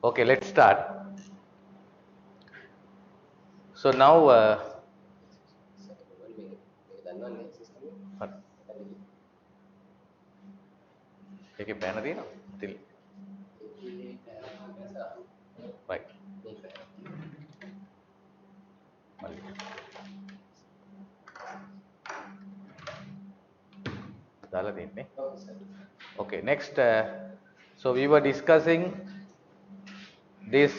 Okay, let's start. So now, right. Okay, next. So we were discussing this.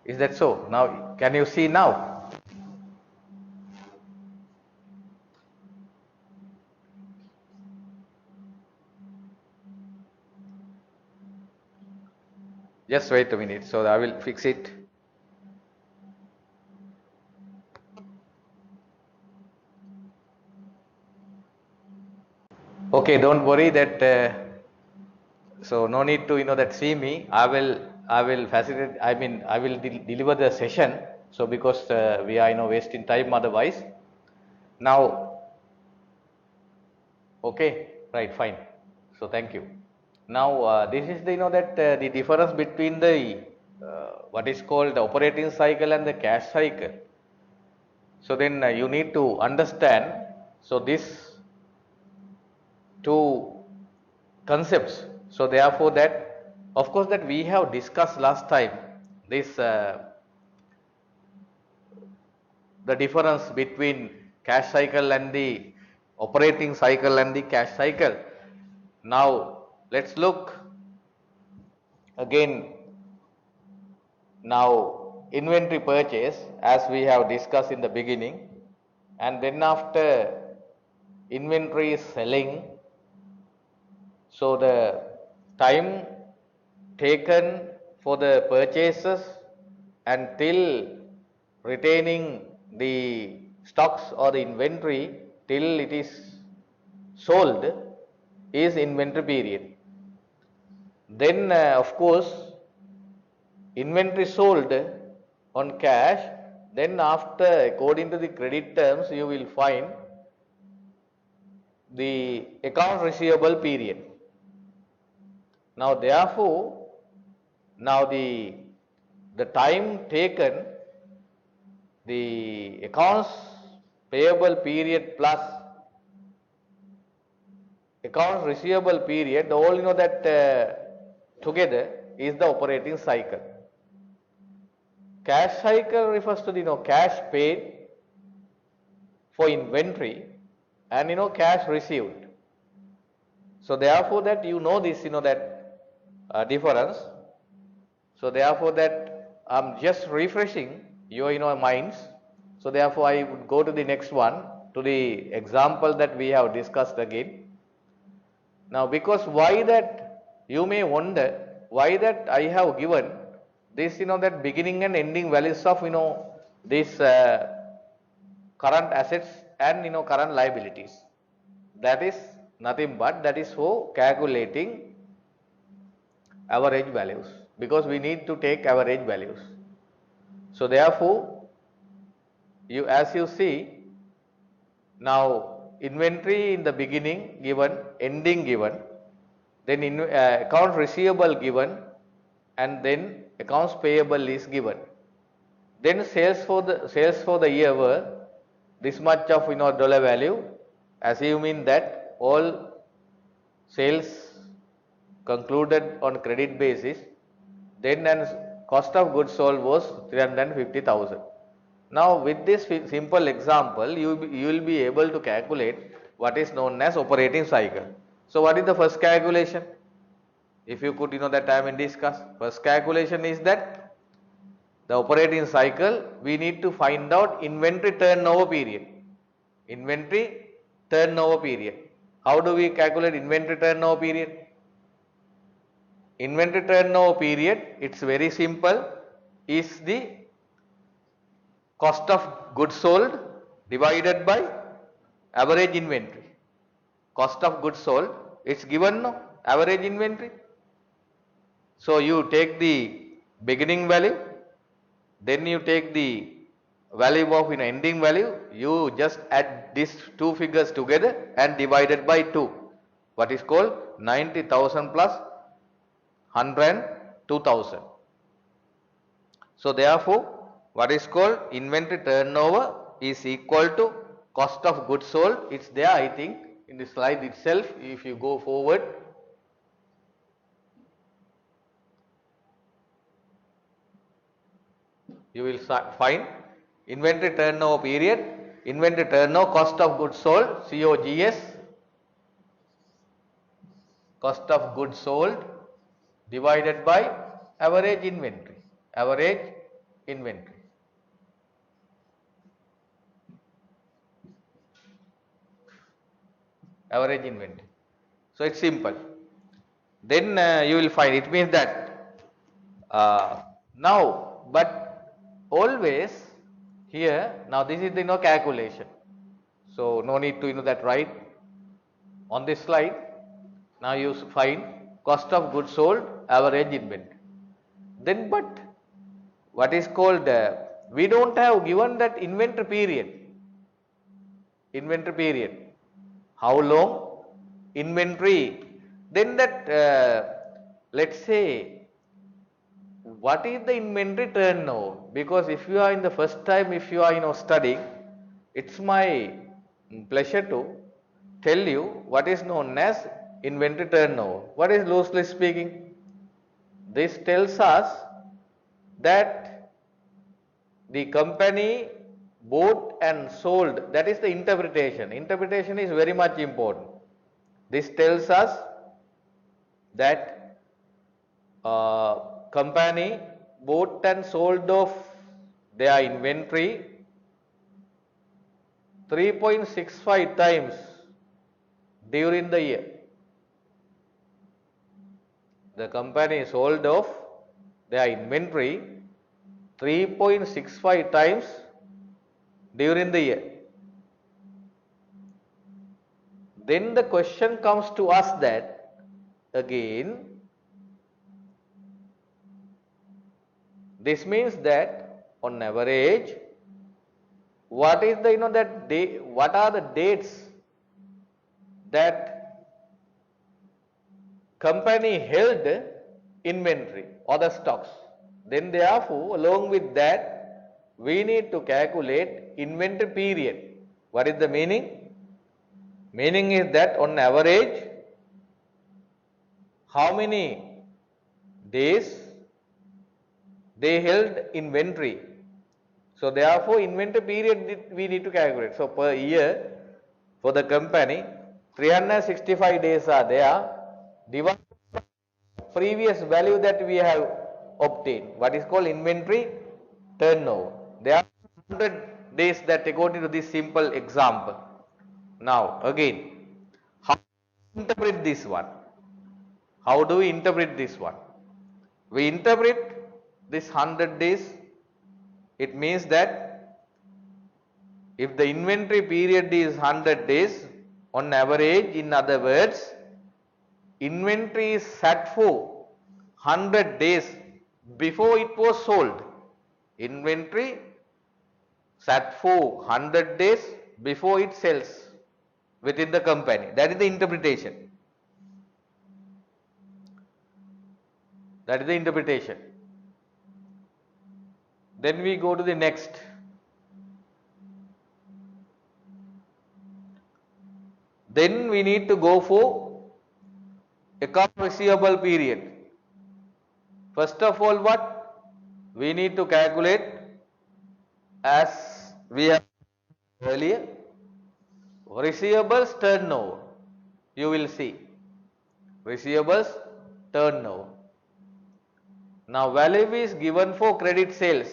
Is that so? Now, can you see now? Just wait a minute. So I will fix it. Okay, don't worry that. So no need to that see me. I will facilitate. I mean I will deliver the session. So because we are wasting time otherwise. Now, okay, right, fine. So thank you. Now this is the that the difference between the what is called the operating cycle and the cash cycle. So then you need to understand. So this two concepts. So therefore that of course that we have discussed last time this the difference between cash cycle and the operating cycle and the cash cycle. Now let's look again. Now inventory purchase as we have discussed in the beginning, and then after inventory selling. So the time taken for the purchases until retaining the stocks or the inventory till it is sold is inventory period. Then of course inventory sold on cash, then after according to the credit terms you will find the account receivable period. Now therefore, now the time taken, the accounts payable period plus accounts receivable period, all that together is the operating cycle. Cash cycle refers to the cash paid for inventory and cash received. So therefore that this that difference. So therefore that I'm just refreshing your minds. So therefore I would go to the next one, to the example that we have discussed again. Now because why that you may wonder why that I have given this that beginning and ending values of this current assets and current liabilities. That is nothing but that is for calculating average values, because we need to take average values. So therefore you as you see now inventory in the beginning given, ending given, then account receivable given, and then accounts payable is given. Then sales for the year were this much of dollar value, assuming that all sales concluded on credit basis. Then cost of goods sold was 350,000. Now with this simple example, you will be able to calculate what is known as operating cycle. So what is the first calculation? If you could that time and discuss. First calculation is that the operating cycle, we need to find out inventory turnover period. Inventory turnover period. How do we calculate inventory turnover period? Inventory turnover period, it's very simple, is the cost of goods sold divided by average inventory. Cost of goods sold, it's given no average inventory. So you take the beginning value, then you take the value of ending value, you just add these two figures together and divided by 2. What is called 90,000 plus 102,000. So therefore, what is called inventory turnover is equal to cost of goods sold. It's there, I think, in the slide itself. If you go forward, you will find inventory turnover period, inventory turnover, cost of goods sold, COGS, cost of goods sold divided by average inventory, average inventory. Average inventory. So it's simple. Then you will find, it means that now, but always here, now this is the calculation. So no need to that write on this slide. Now you find cost of goods sold, average inventory. Then but what is called, we don't have given that inventory period. Inventory period. How long? Inventory. Then that, let's say, what is the inventory turnover? Because if you are in the first time, if you are studying, it's my pleasure to tell you what is known as inventory turnover. What is loosely speaking? This tells us that the company bought and sold, that is the interpretation. Interpretation is very much important. This tells us that company bought and sold of their inventory 3.65 times during the year. The company sold off their inventory 3.65 times during the year. Then the question comes to us that again, this means that on average, what is the that day, what are the dates that company held inventory or the stocks? Then therefore, along with that, we need to calculate inventory period. What is the meaning? Meaning is that on average, how many days they held inventory. So therefore, inventory period we need to calculate. So per year for the company, 365 days are there, divided by previous value that we have obtained. What is called inventory turnover. There are 100 days that according to this simple example. Now again, how do we interpret this one? How do we interpret this one? We interpret this 100 days. It means that if the inventory period is 100 days, on average, in other words, inventory is sat for 100 days before it was sold. Inventory sat for 100 days before it sells within the company. That is the interpretation. That is the interpretation. Then we go to the next. Then we need to go for account receivable period. First of all, what? We need to calculate, as we have earlier, receivables turnover. You will see receivables turnover. Now value is given for credit sales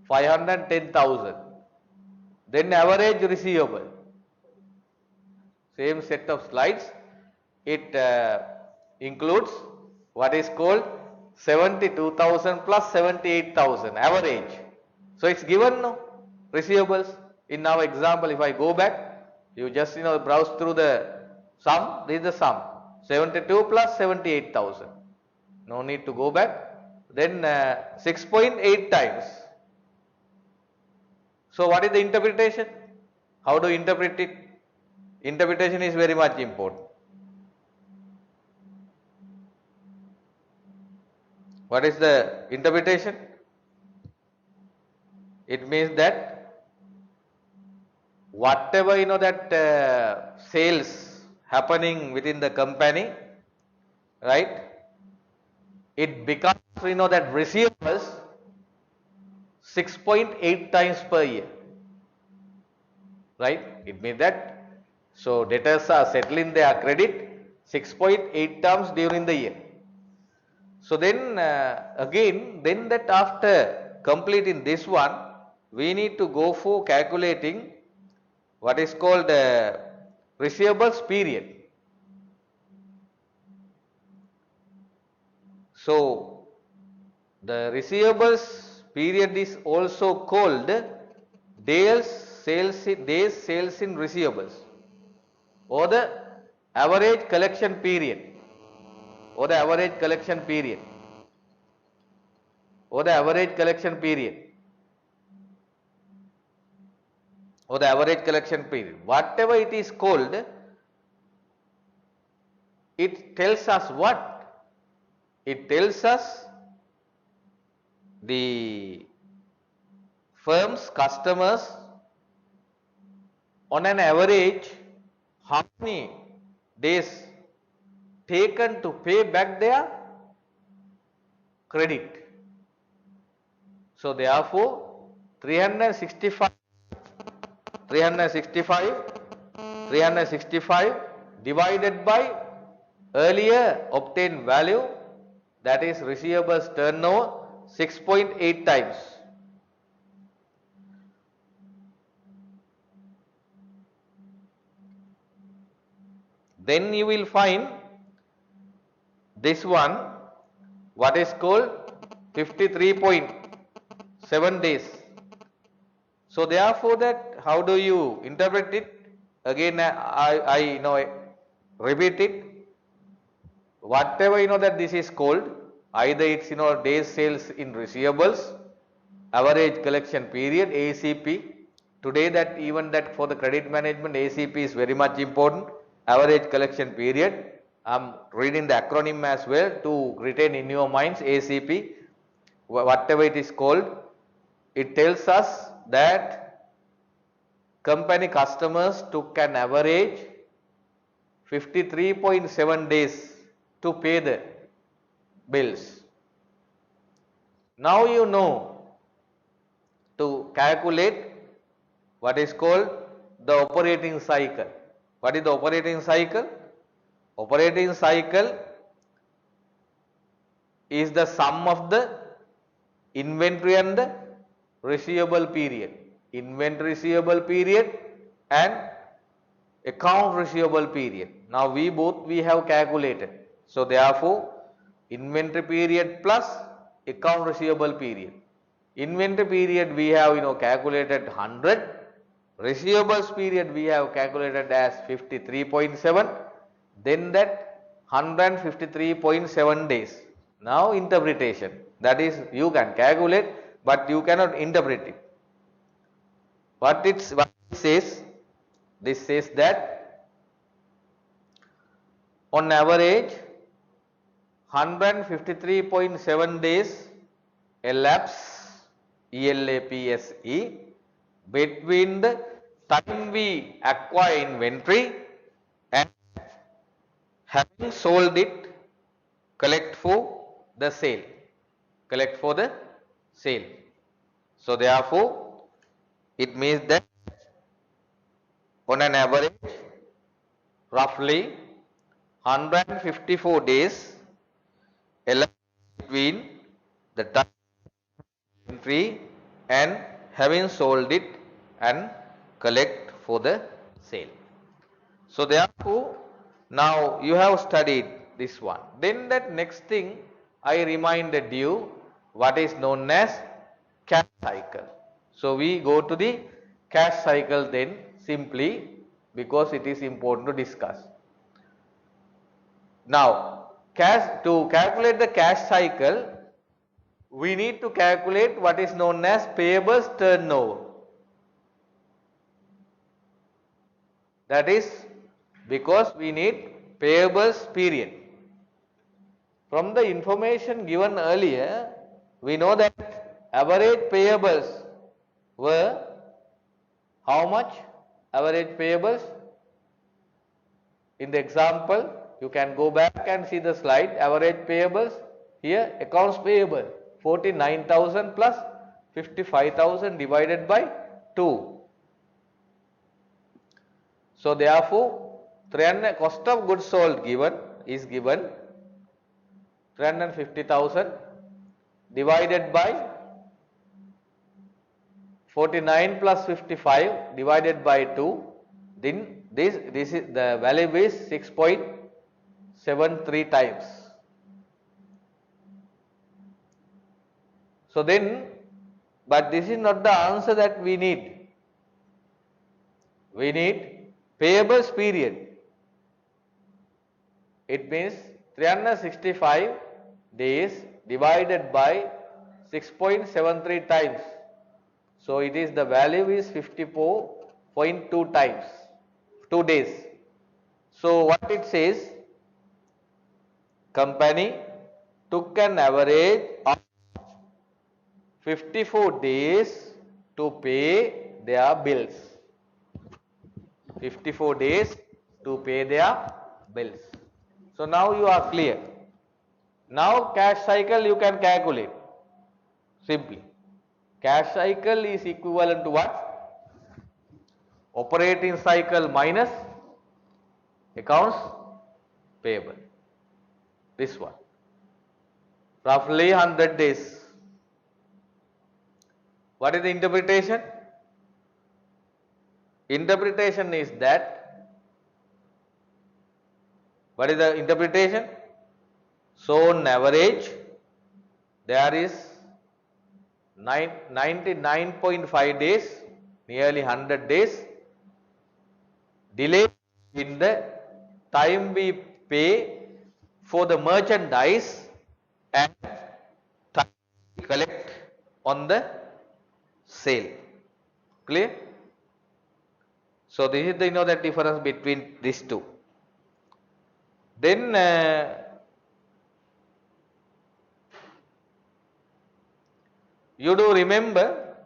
510,000. Then average receivable. Same set of slides. It includes what is called 72,000 plus 78,000 average. So it's given no receivables. In our example, if I go back, you just browse through the sum. This is the sum, 72 plus 78,000. No need to go back. Then 6.8 times. So what is the interpretation? How do you interpret it? Interpretation is very much important. What is the interpretation? It means that whatever that sales happening within the company, right? It becomes that receivables 6.8 times per year, right? It means that so debtors are settling their credit 6.8 times during the year. So then then that after completing this one, we need to go for calculating what is called receivables period. So the receivables period is also called days sales in receivables, or the average collection period, or the average collection period, or the average collection period, or the average collection period. Whatever it is called, it tells us what? It tells us the firm's customers on an average how many days taken to pay back their credit. So therefore 365 divided by earlier obtained value, that is receivables turnover 6.8 times. Then you will find this one, what is called 53.7 days. So therefore that how do you interpret it? Again I repeat it. Whatever that this is called, either it's days sales in receivables, average collection period, ACP. Today that even that for the credit management, ACP is very much important. Average collection period. I'm reading the acronym as well to retain in your minds. ACP, whatever it is called, it tells us that company customers took an average 53.7 days to pay the bills. Now you know to calculate what is called the operating cycle. What is the operating cycle? Operating cycle is the sum of the inventory and the receivable period. Inventory receivable period and account receivable period. Now we have calculated. So therefore inventory period plus account receivable period. Inventory period we have calculated 100. Receivables period we have calculated as 53.7. Then that 153.7 days. Now interpretation, that is you can calculate but you cannot interpret it. What it says, this says that on average 153.7 days elapse, ELAPSE, between the time we acquire inventory and having sold it, collect for the sale. Collect for the sale. So therefore it means that on an average roughly 154 days elapsed between the time inventory and having sold it and collect for the sale. So therefore now you have studied this one. Then that next thing I reminded you what is known as cash cycle. So we go to the cash cycle then simply because it is important to discuss. Now to calculate the cash cycle, we need to calculate what is known as payables turnover. That is because we need payables period. From the information given earlier, we know that average payables were how much? Average payables in the example, you can go back and see the slide. Average payables here, accounts payable 49,000 plus 55,000 divided by 2. So therefore, 300 cost of goods sold is given 350,000 divided by 49 plus 55 divided by 2. Then this is the value is 6.73 times. So then, but this is not the answer that we need. We need payables period. It means 365 days divided by 6.73 times. So it is the value is 54.2 times, 2 days. So what it says, company took an average of 54 days to pay their bills. 54 days to pay their bills. So now you are clear. Now cash cycle you can calculate simply. Cash cycle is equivalent to what? Operating cycle minus accounts payable. This one. Roughly 100 days. What is the interpretation? Interpretation is that, what is the interpretation? So on average, there is 99.5 days, nearly 100 days, delay in the time we pay for the merchandise and time we collect on the sale. Clear? So this is the that difference between these two. Then you do remember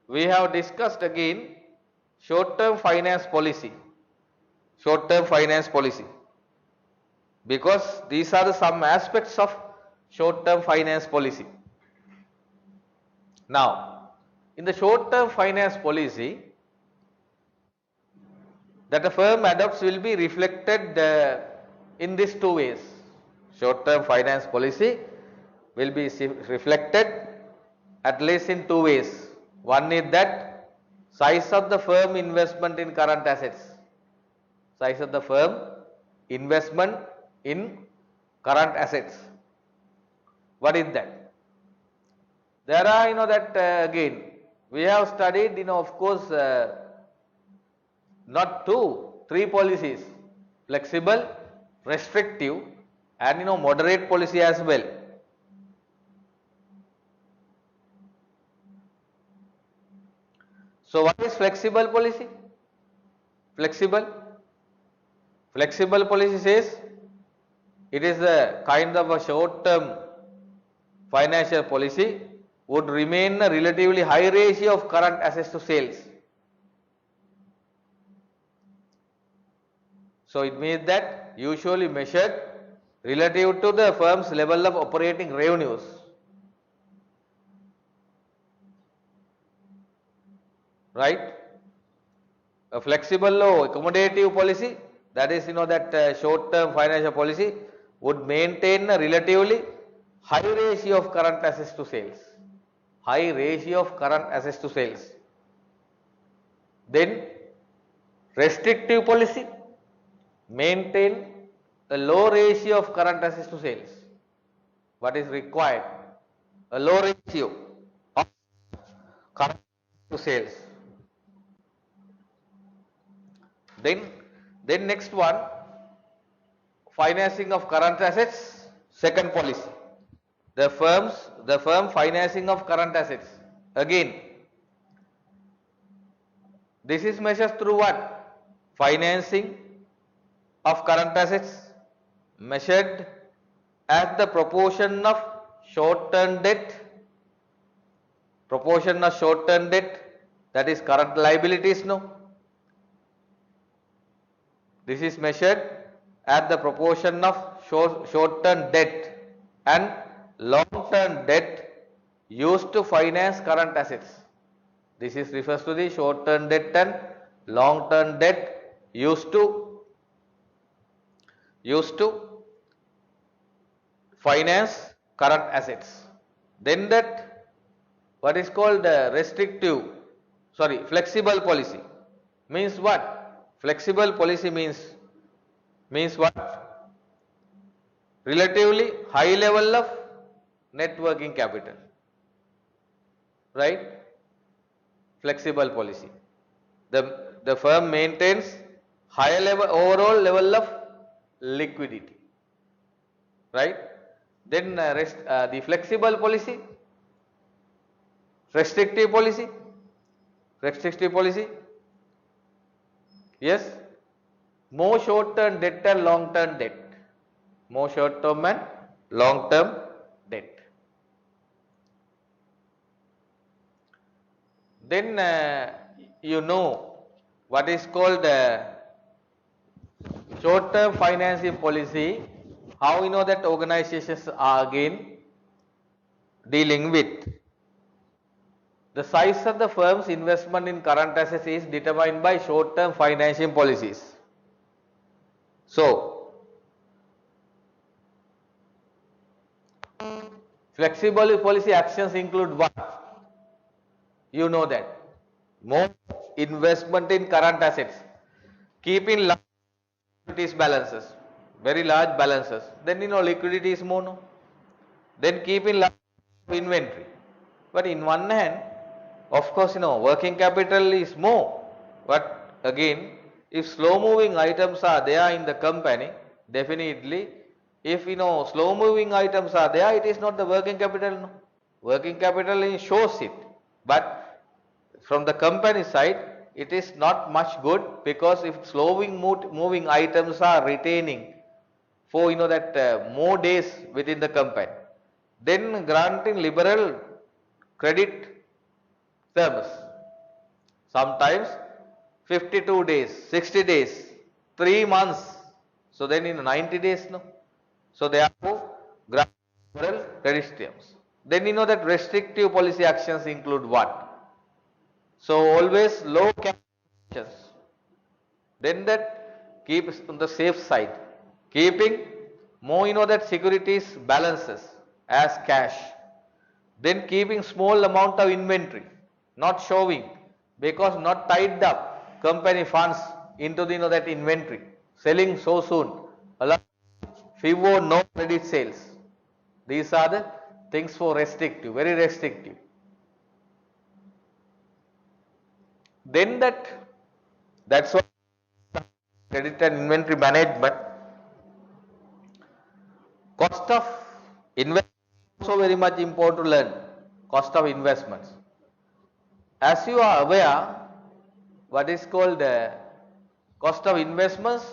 we have discussed again short-term finance policy. Short-term finance policy. Because these are some aspects of short-term finance policy. Now, in the short-term finance policy, that a firm adopts will be reflected in these two ways. Short-term finance policy will be reflected at least in two ways. One is that size of the firm investment in current assets. Size of the firm investment in current assets. What is that? There are that again we have studied of course not 2, 3 policies, flexible, restrictive and moderate policy as well. So what is flexible policy? Flexible policy says it is a kind of a short-term financial policy would remain a relatively high ratio of current assets to sales. So it means that usually measured relative to the firm's level of operating revenues. Right? A flexible or accommodative policy, that is that short-term financial policy would maintain a relatively high ratio of current assets to sales. High ratio of current assets to sales. Then restrictive policy, maintain a low ratio of current assets to sales. What is required? A low ratio of current to sales. Then next one, financing of current assets, second policy. The firm financing of current assets. Again, this is measured through what? financing of current assets measured as the proportion of short-term debt, that is current liabilities, no. This is measured at the proportion of short-term debt and long-term debt used to finance current assets. This is refers to the short-term debt and long-term debt used to finance current assets. Then that what is called flexible policy means what? Flexible policy means what? Relatively high level of net working capital, right? Flexible policy. The firm maintains higher level, overall level of liquidity, right? Then the flexible policy, restrictive policy, yes, more short-term debt and long-term debt, more short-term and long-term debt. Then you know what is called short-term financing policy, how you know that organizations are again dealing with. The size of the firm's investment in current assets is determined by short-term financing policies. So, flexible policy actions include what? You know that. More investment in current assets, keeping large liquidities balances, very large balances. Then you know liquidity is more, no? Then keeping large inventory. But in one hand, of course, you know, working capital is more. But again, if slow moving items are there in the company, definitely, if you know slow moving items are there, it is not the working capital, no. Working capital shows it. But from the company side, it is not much good, because if slow moving items are retaining for you know that more days within the company, then granting liberal credit terms, sometimes 52 days, 60 days, 3 months, so then in 90 days, no. So therefore granting liberal credit terms. Then you know that restrictive policy actions include what? So always low cash. Then that keeps on the safe side, keeping more you know that securities balances as cash. Then keeping small amount of inventory, not showing, because not tied up company funds into the you know that inventory, selling so soon, allow few no credit sales. These are the things for restrictive, very restrictive. Then that's what credit and inventory management. Cost of investment also very much important to learn. Cost of investments. As you are aware, what is called cost of investments,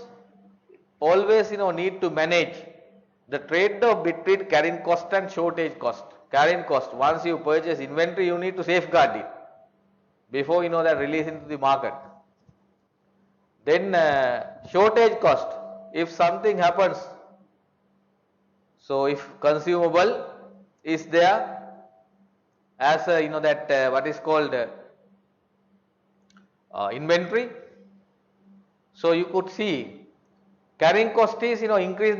always you know need to manage the trade-off between carrying cost and shortage cost. Carrying cost, once you purchase inventory, you need to safeguard it before you know that release into the market. Then shortage cost, if something happens, so if consumable is there as you know that what is called inventory, so you could see carrying cost is you know increase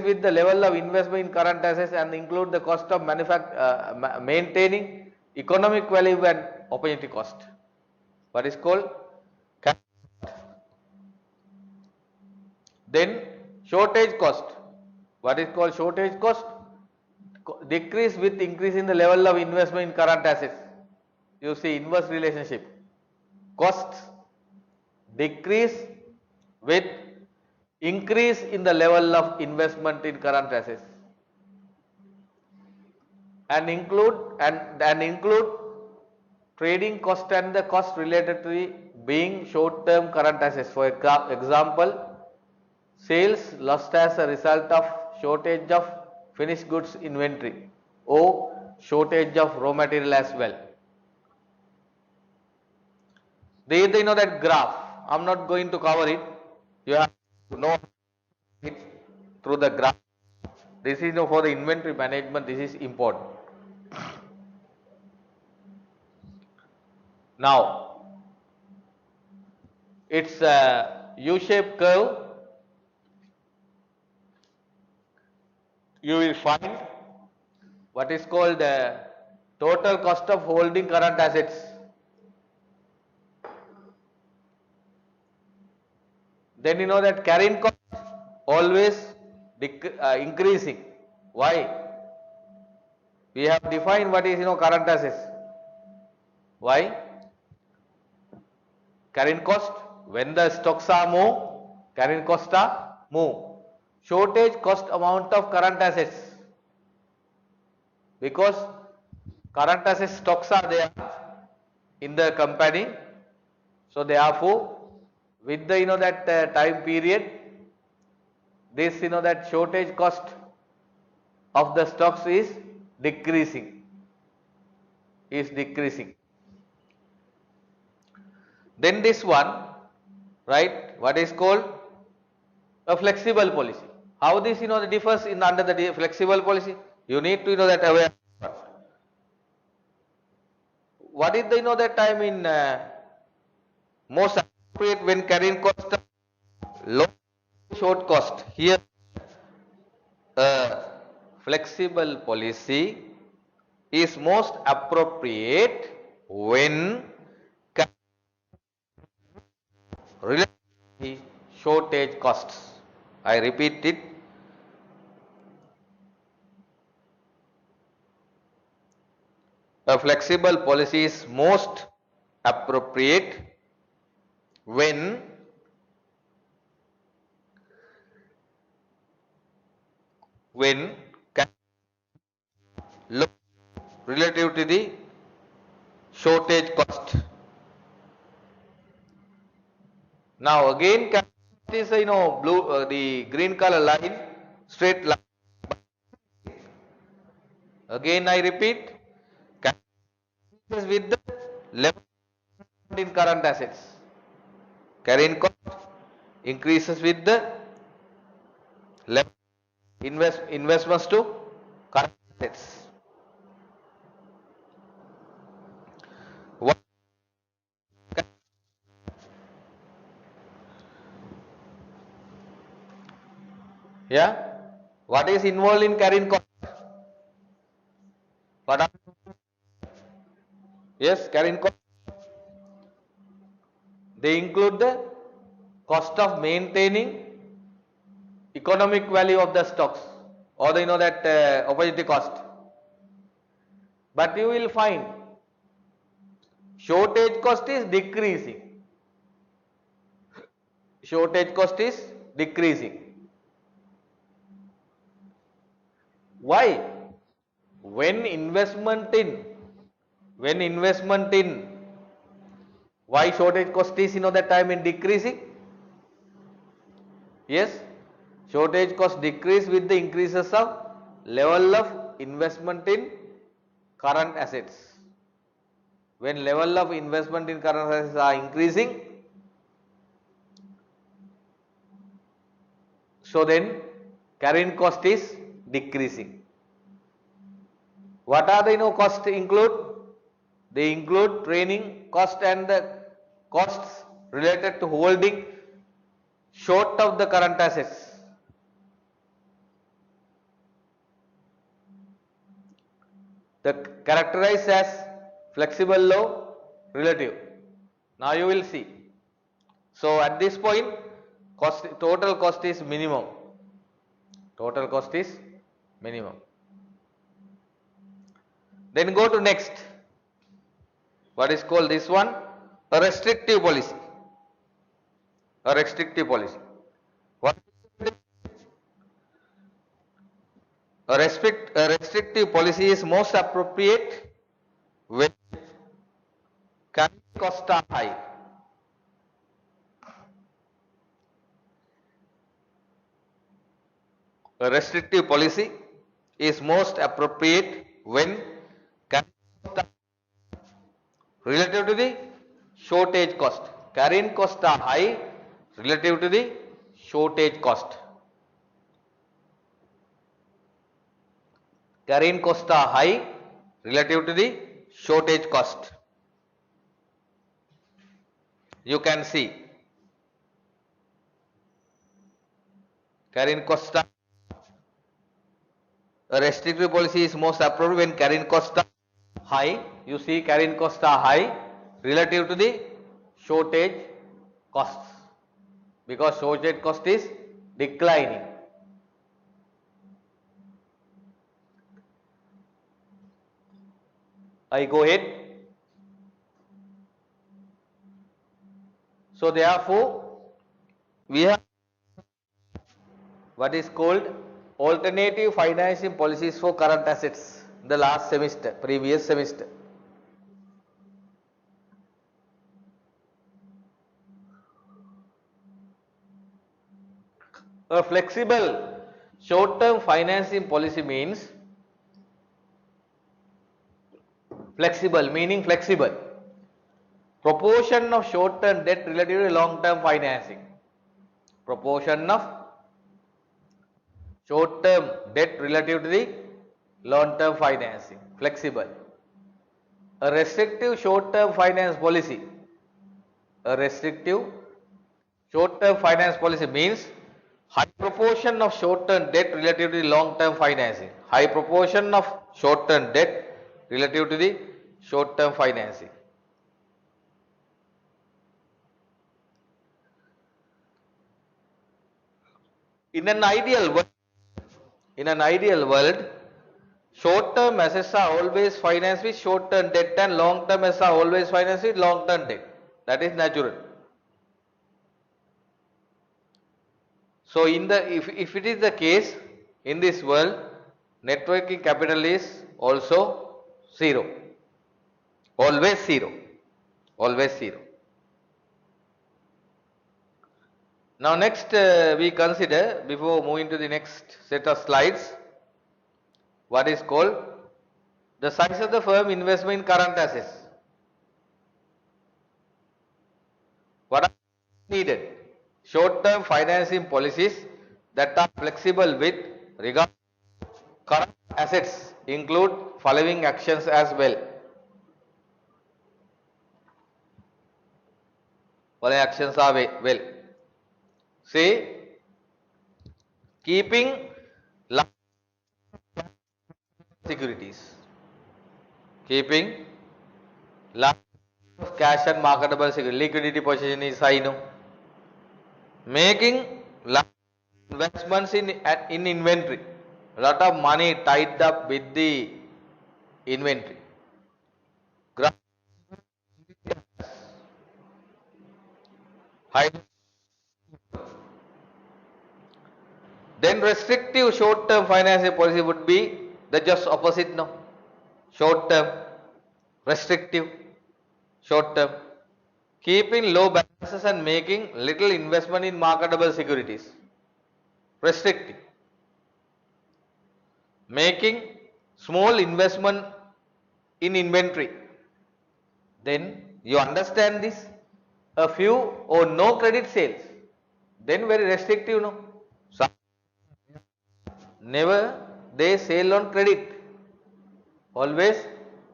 with the level of investment in current assets and include the cost of maintaining economic value and opportunity cost. What is called carrying. Then shortage cost. What is called shortage cost? Decrease with increase in the level of investment in current assets. You see inverse relationship. Costs decrease with increase in the level of investment in current assets, and include trading cost and the cost related to the being short-term current assets. For example, sales lost as a result of shortage of finished goods inventory or shortage of raw material as well. They know that graph. I'm not going to cover it. You have to know it through the graph. This is for the inventory management. This is important. Now, it's a U-shaped curve. You will find what is called the total cost of holding current assets. Then you know that carrying cost always increasing. Why? We have defined what is current assets. Why? Carrying cost, when the stocks are more, carrying cost are more. Shortage cost amount of current assets, because current assets stocks are there in the company. So therefore, with the that time period, this that shortage cost of the stocks is decreasing. Then this one, right? What is called a flexible policy. How this differs in under the flexible policy? You need to that aware. What is the that time in most appropriate when carrying cost low short cost? Here, flexible policy is most appropriate when related shortage costs. I repeat it. A flexible policy is most appropriate when low relative to the shortage cost. Now again, is blue, the green color line, straight line. Again I repeat, with the level in current assets. Carrying cost increases with the level investments to current assets. Yeah, what is involved in carrying cost? What are, yes, carrying cost. They include the cost of maintaining economic value of the stocks, or the that opportunity cost. But you will find shortage cost is decreasing. Shortage cost is decreasing. Why? When investment in why shortage cost is that time in decreasing? Yes, shortage cost decrease with the increases of level of investment in current assets. When level of investment in current assets are increasing, so then carrying cost is decreasing. What are the costs include? They include training cost and the costs related to holding short of the current assets. The characterized as flexible, low, relative. Now you will see. So at this point, total cost is minimum. Total cost is minimum. Then go to next. What is called this one? A restrictive policy. A restrictive policy. What? A restrictive policy is most appropriate when carrying costs are high. A restrictive policy is most appropriate when relative to the shortage cost. Carrying costs are high relative to the shortage cost. Carrying costs are high relative to the shortage cost. You can see carrying costs are a restrictive policy is most appropriate when carrying costs are high. You see carrying costs are high relative to the shortage costs because shortage cost is declining. I go ahead. So therefore, we have what is called alternative financing policies for current assets the last semester, previous semester. A flexible short-term financing policy means flexible meaning flexible proportion of short-term debt relative to long-term financing. Proportion of short-term debt relative to the long-term financing. Flexible. A restrictive short-term finance policy. A restrictive short-term finance policy means high proportion of short-term debt relative to the long-term financing. High proportion of short-term debt relative to the short-term financing. In an ideal world, short-term assets are always financed with short-term debt and long-term assets are always financed with long-term debt. That is natural. So, if it is the case in this world, net working capital is also zero. Always zero. Always zero. Now next we consider before moving to the next set of slides what is called the size of the firm investment in current assets. What are needed? Short-term financing policies that are flexible with regard to current assets include following actions as well. Following actions are well. Say, keeping large securities. Keeping large of cash and marketable security. Liquidity position is high, no? Making large investments in inventory. A lot of money tied up with the inventory. High. Then restrictive short-term financial policy would be the just opposite, no? Short-term, restrictive, short-term, keeping low balances and making little investment in marketable securities. Restrictive, making small investment in inventory. Then you understand this, a few or no credit sales, then very restrictive, no? Some never they sell on credit, always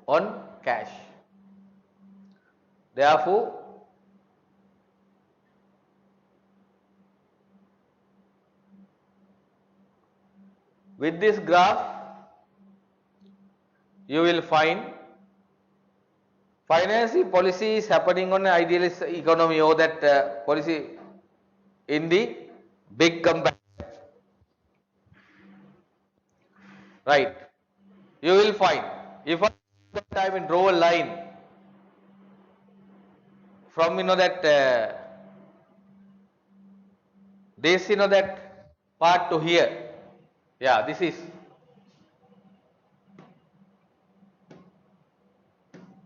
on cash. Therefore, with this graph, you will find financing policy is happening on an idealist economy or that policy in the big company. Right. You will find if I time and draw a line from that this that part to here. Yeah, this is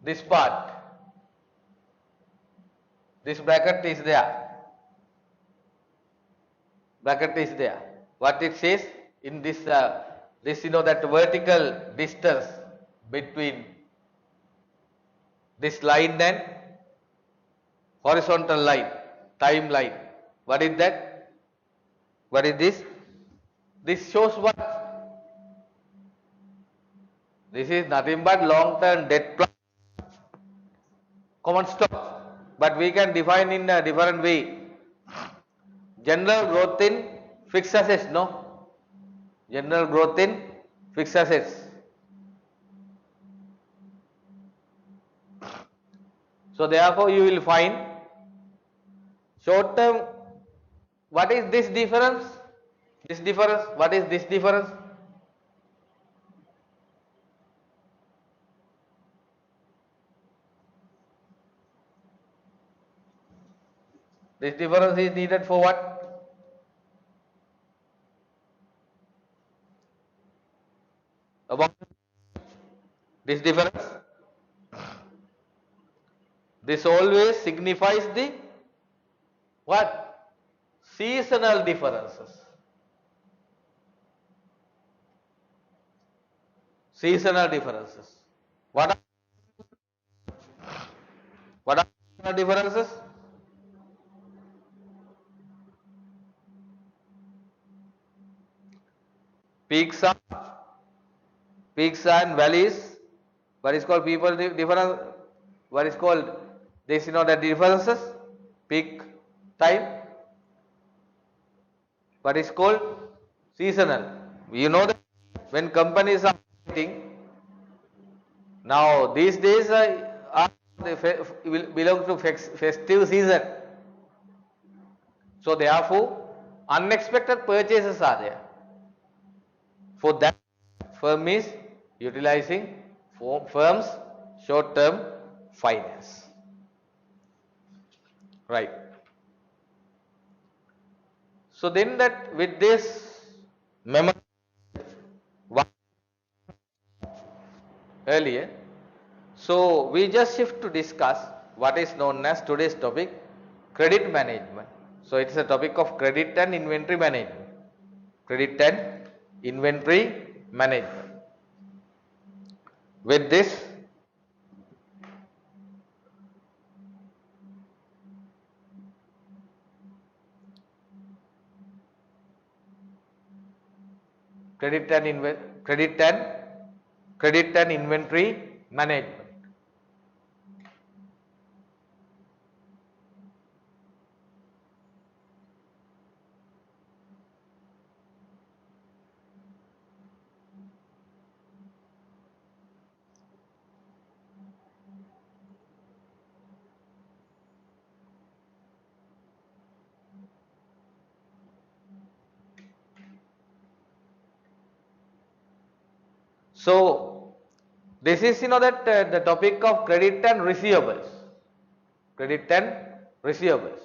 this part. This bracket is there. Bracket is there. What it says? in this that vertical distance between this line and horizontal line, time line. What is that? What is this? This shows what? This is nothing but long term debt plus common stock, but we can define in a different way. General growth in fixed assets, no? General growth in fixed assets. So therefore you will find short term. What is this difference? This difference, what is this difference? This difference is needed for what? About this difference? This always signifies the what? Seasonal differences. Seasonal differences. What are seasonal differences? Peaks are and valleys. What is called people difference? What is called this? The differences. Peak time. What is called seasonal. You know that when companies are operating, now these days belong to festive season. So therefore, unexpected purchases are there. For that, firm is utilizing firm's short-term finance. Right. So then that with this memo earlier, so we just shift to discuss what is known as today's topic, credit management. So it's a topic of credit and inventory management. Credit and inventory management. With this, credit and inventory management. So this is that the topic of credit and receivables. Credit and receivables.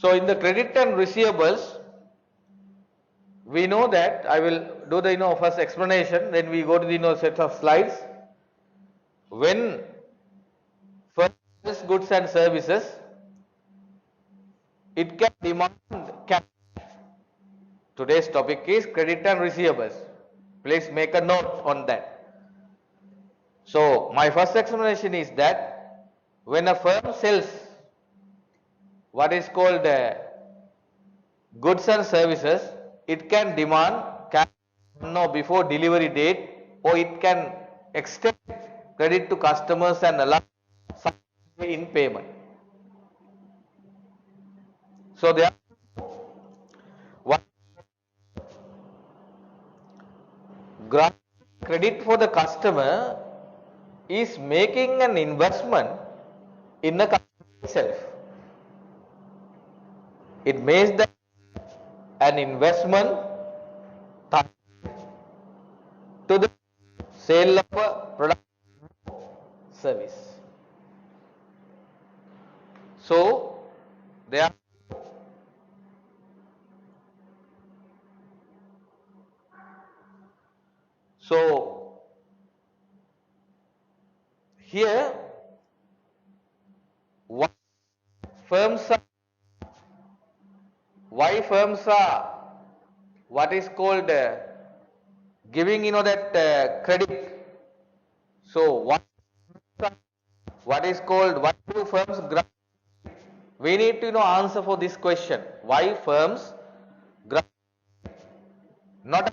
So in the credit and receivables, we know that I will do the first explanation, then we go to the set of slides. When first goods and services, it can demand cash. Today's topic is credit and receivables. Please make a note on that. So my first explanation is that when a firm sells what is called goods and services, it can demand cash before delivery date, or it can extend credit to customers and allow some in payment. So there, what grant credit for the customer is making an investment in the customer itself. It makes that an investment to the sale of a product service. So there, so here why firms are, why firms are what is called giving that credit. So what is called, what do firms grant? We need to answer for this question. Why firms grant, not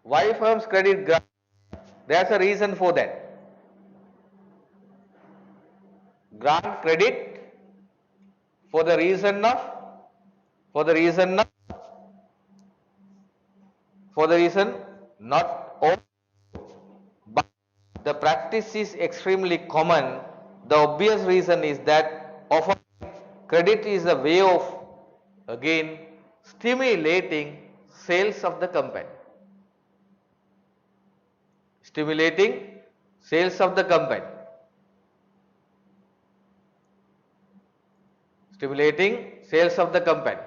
why firms credit grant? There's a reason for that. Grant credit for the reason of, for the reason of, for the reason not all, but the practice is extremely common. The obvious reason is that often credit is a way of again stimulating sales of the company. Stimulating sales of the company. Stimulating sales of the company.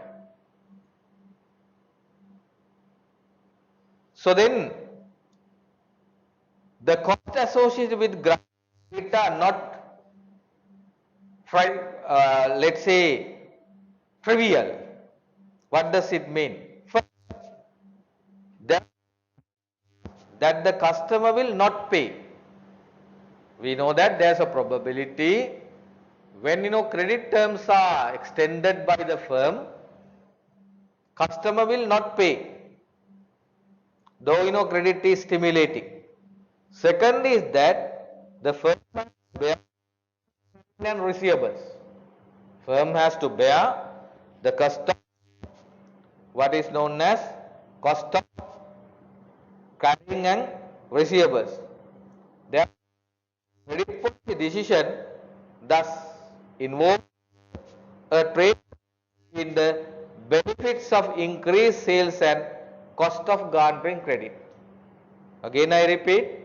So then the cost associated with grant are not, let's say, trivial. What does it mean? First, that the customer will not pay. We know that there is a probability when credit terms are extended by the firm, customer will not pay, though credit is stimulating. Second is that the firm has to bear and receivables. Firm has to bear the cost of what is known as cost of carrying and receivables. Their credit policy decision thus involves a trade in the benefits of increased sales and cost of garnering credit. Again I repeat,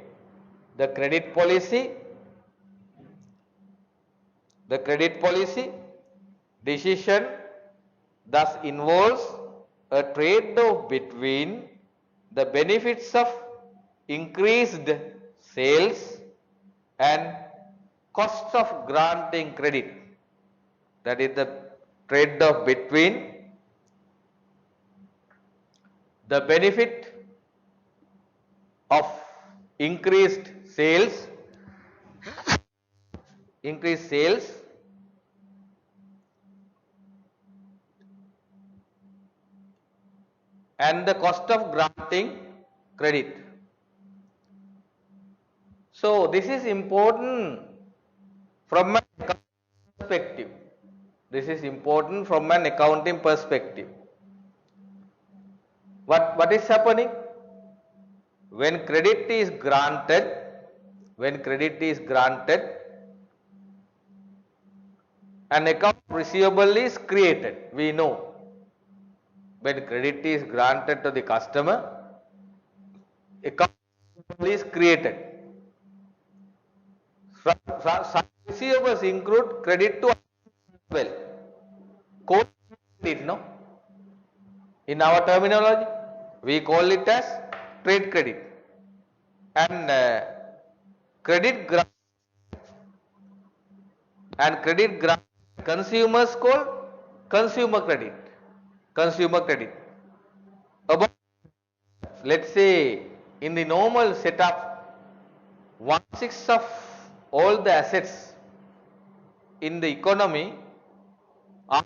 the credit policy decision thus involves a trade-off between the benefits of increased sales and costs of granting credit. That is the trade-off between the benefit of increased sales and the cost of granting credit. So this is important from an accounting perspective. This is important from an accounting perspective. What is happening? When credit is granted, an account receivable is created. We know when credit is granted to the customer, account receivable is created. Some receivables include credit to well, code credit, no? In our terminology, we call it as trade credit, and credit grant consumers call consumer credit. About, let's say, in the normal setup, 1/6 of all the assets in the economy are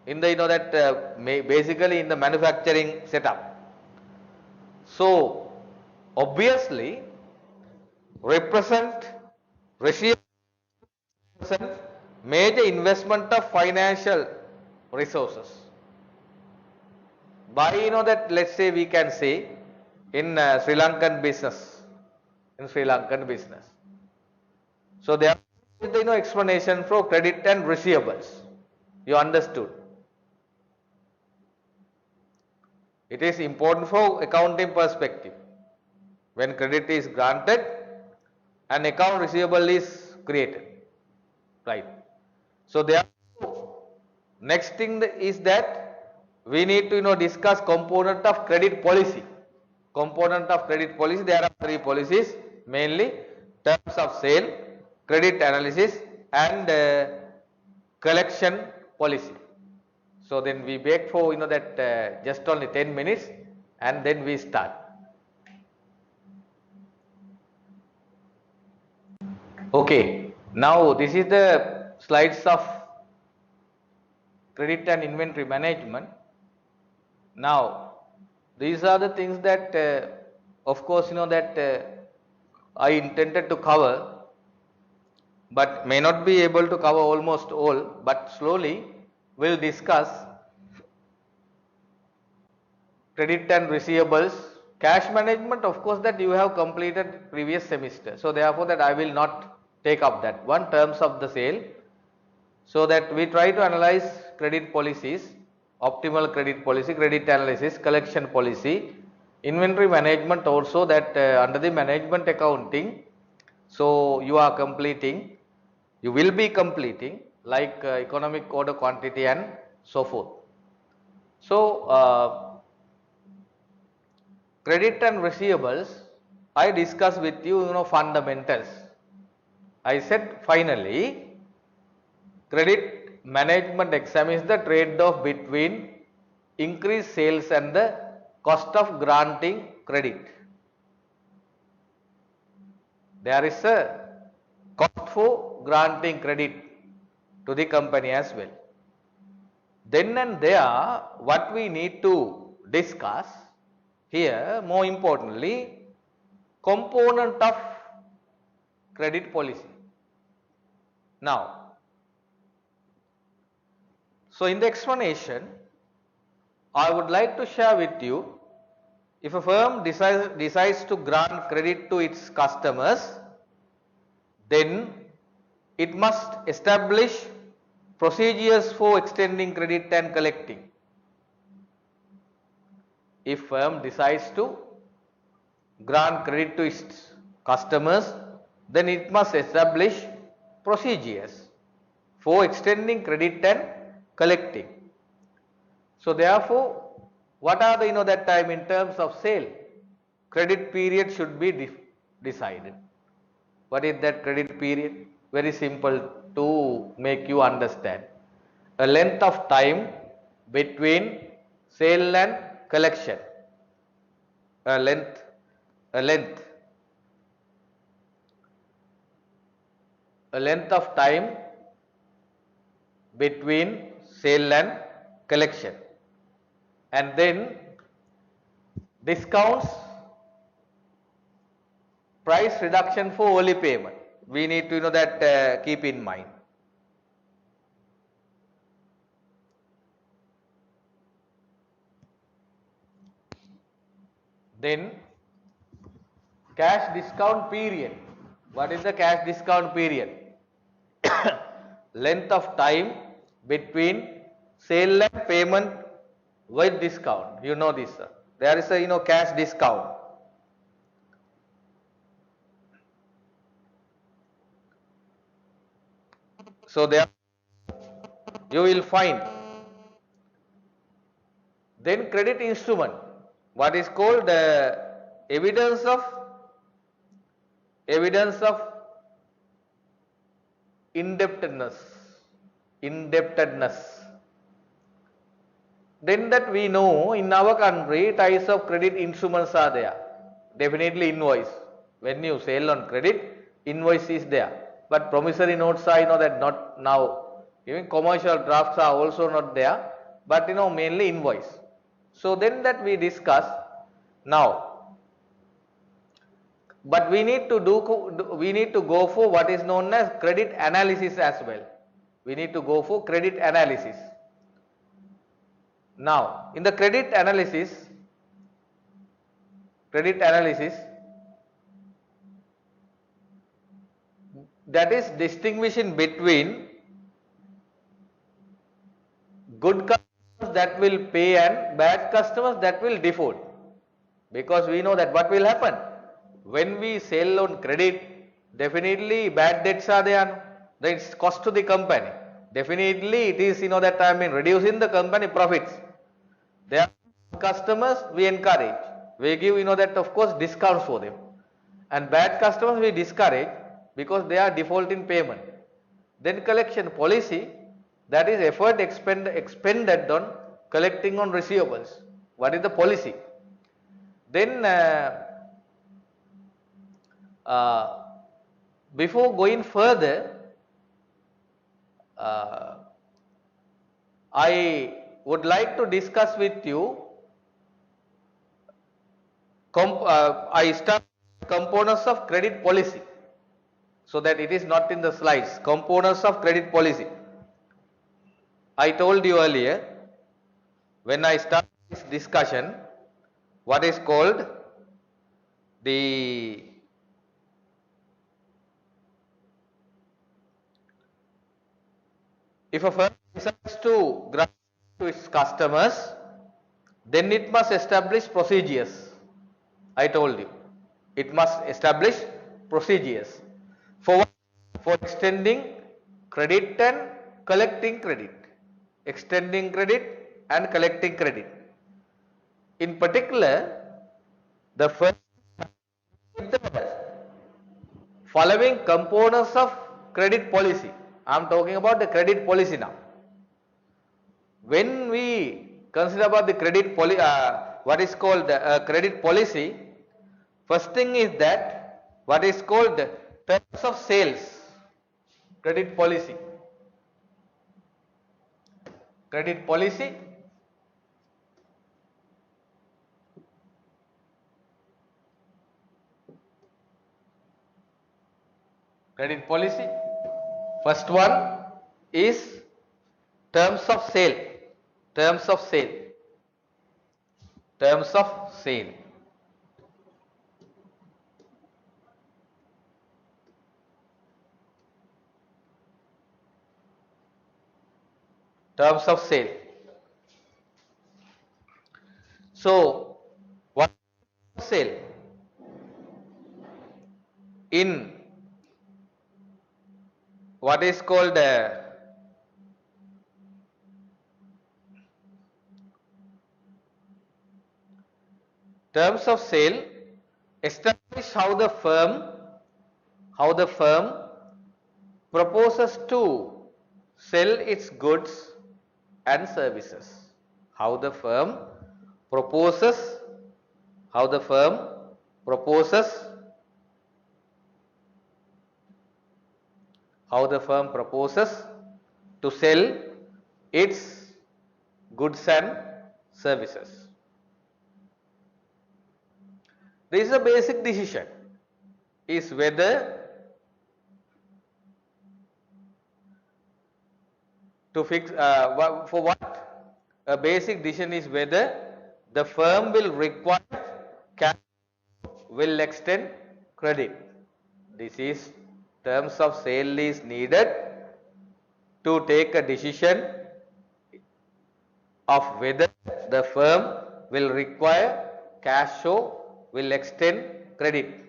in the basically in the manufacturing setup. So obviously represent represent major investment of financial resources. By that, let's say we can say in Sri Lankan business, So there is the explanation for credit and receivables. You understood? It is important for accounting perspective. When credit is granted, an account receivable is created, right? So therefore, next thing is that we need to discuss component of credit policy. Component of credit policy, there are three policies mainly: terms of sale, credit analysis, and collection policy. So then we wait for that just only 10 minutes and then we start. Okay, now this is the slides of credit and inventory management. Now these are the things that of course that I intended to cover, but may not be able to cover almost all, but slowly we will discuss credit and receivables. Cash management, of course, that you have completed previous semester. So therefore that I will not take up that one. Terms of the sale, so that we try to analyze credit policies, optimal credit policy, credit analysis, collection policy, inventory management also, that under the management accounting. So you are completing, you will be completing like economic order quantity and so forth. So credit and receivables, I discuss with you, fundamentals. I said finally, credit management examines the trade-off between increased sales and the cost of granting credit. There is a cost for granting credit to the company as well. Then and there, what we need to discuss here, more importantly, component of credit policy. Now, so in the explanation, I would like to share with you, if a firm decides to grant credit to its customers, then it must establish procedures for extending credit and collecting. If firm decides to grant credit to its customers, then it must establish procedures for extending credit and collecting. So therefore, what are the that time in terms of sale? Credit period should be decided. What is that credit period? Very simple to make you understand. A length of time between sale and collection. A length of time between sale and collection, and then discounts, price reduction for early payment. We need to that keep in mind. Then cash discount period. What is the cash discount period? Length of time between sale and payment with discount. You know this, sir. There is a cash discount. So there you will find. Then credit instrument, what is called evidence of indebtedness. Then that we know in our country types of credit instruments are there. Definitely invoice. When you sell on credit, invoice is there. But promissory notes are that not now. Even commercial drafts are also not there. But mainly invoice. So then that we discuss now. But we need to go for what is known as credit analysis as well. We need to go for credit analysis. Now, in the credit analysis, that is distinguishing between good customers that will pay and bad customers that will default. Because we know that what will happen when we sell on credit, definitely bad debts are there, then it's cost to the company. Definitely it is that reducing the company profits. There are customers we encourage, we give that of course discounts for them, and bad customers we discourage because they are default in payment. Then collection policy, that is effort expended on collecting on receivables. What is the policy? Then before going further, I would like to discuss with you I start components of credit policy, so that it is not in the slides. Components of credit policy. I told you earlier when I start this discussion what is called the if a firm decides to grant to its customers, then it must establish procedures. I told you it must establish procedures for what? For extending credit and collecting credit, extending credit and collecting credit. In particular, the first following components of credit policy. I am talking about the credit policy now. When we consider about the credit policy, what is called credit policy, first thing is that what is called terms of sales. Credit policy. Credit policy. Credit policy. First one is terms of sale. Terms of sale. Terms of sale. Terms of sale. So, what is sale? In what is called terms of sale establish how the firm proposes to sell its goods and services. How the firm proposes to sell its goods and services. This is a basic decision, is whether to fix for what? A basic decision is whether the firm will require cash, will extend credit. This is terms of sale is needed to take a decision of whether the firm will require cash or will extend credit.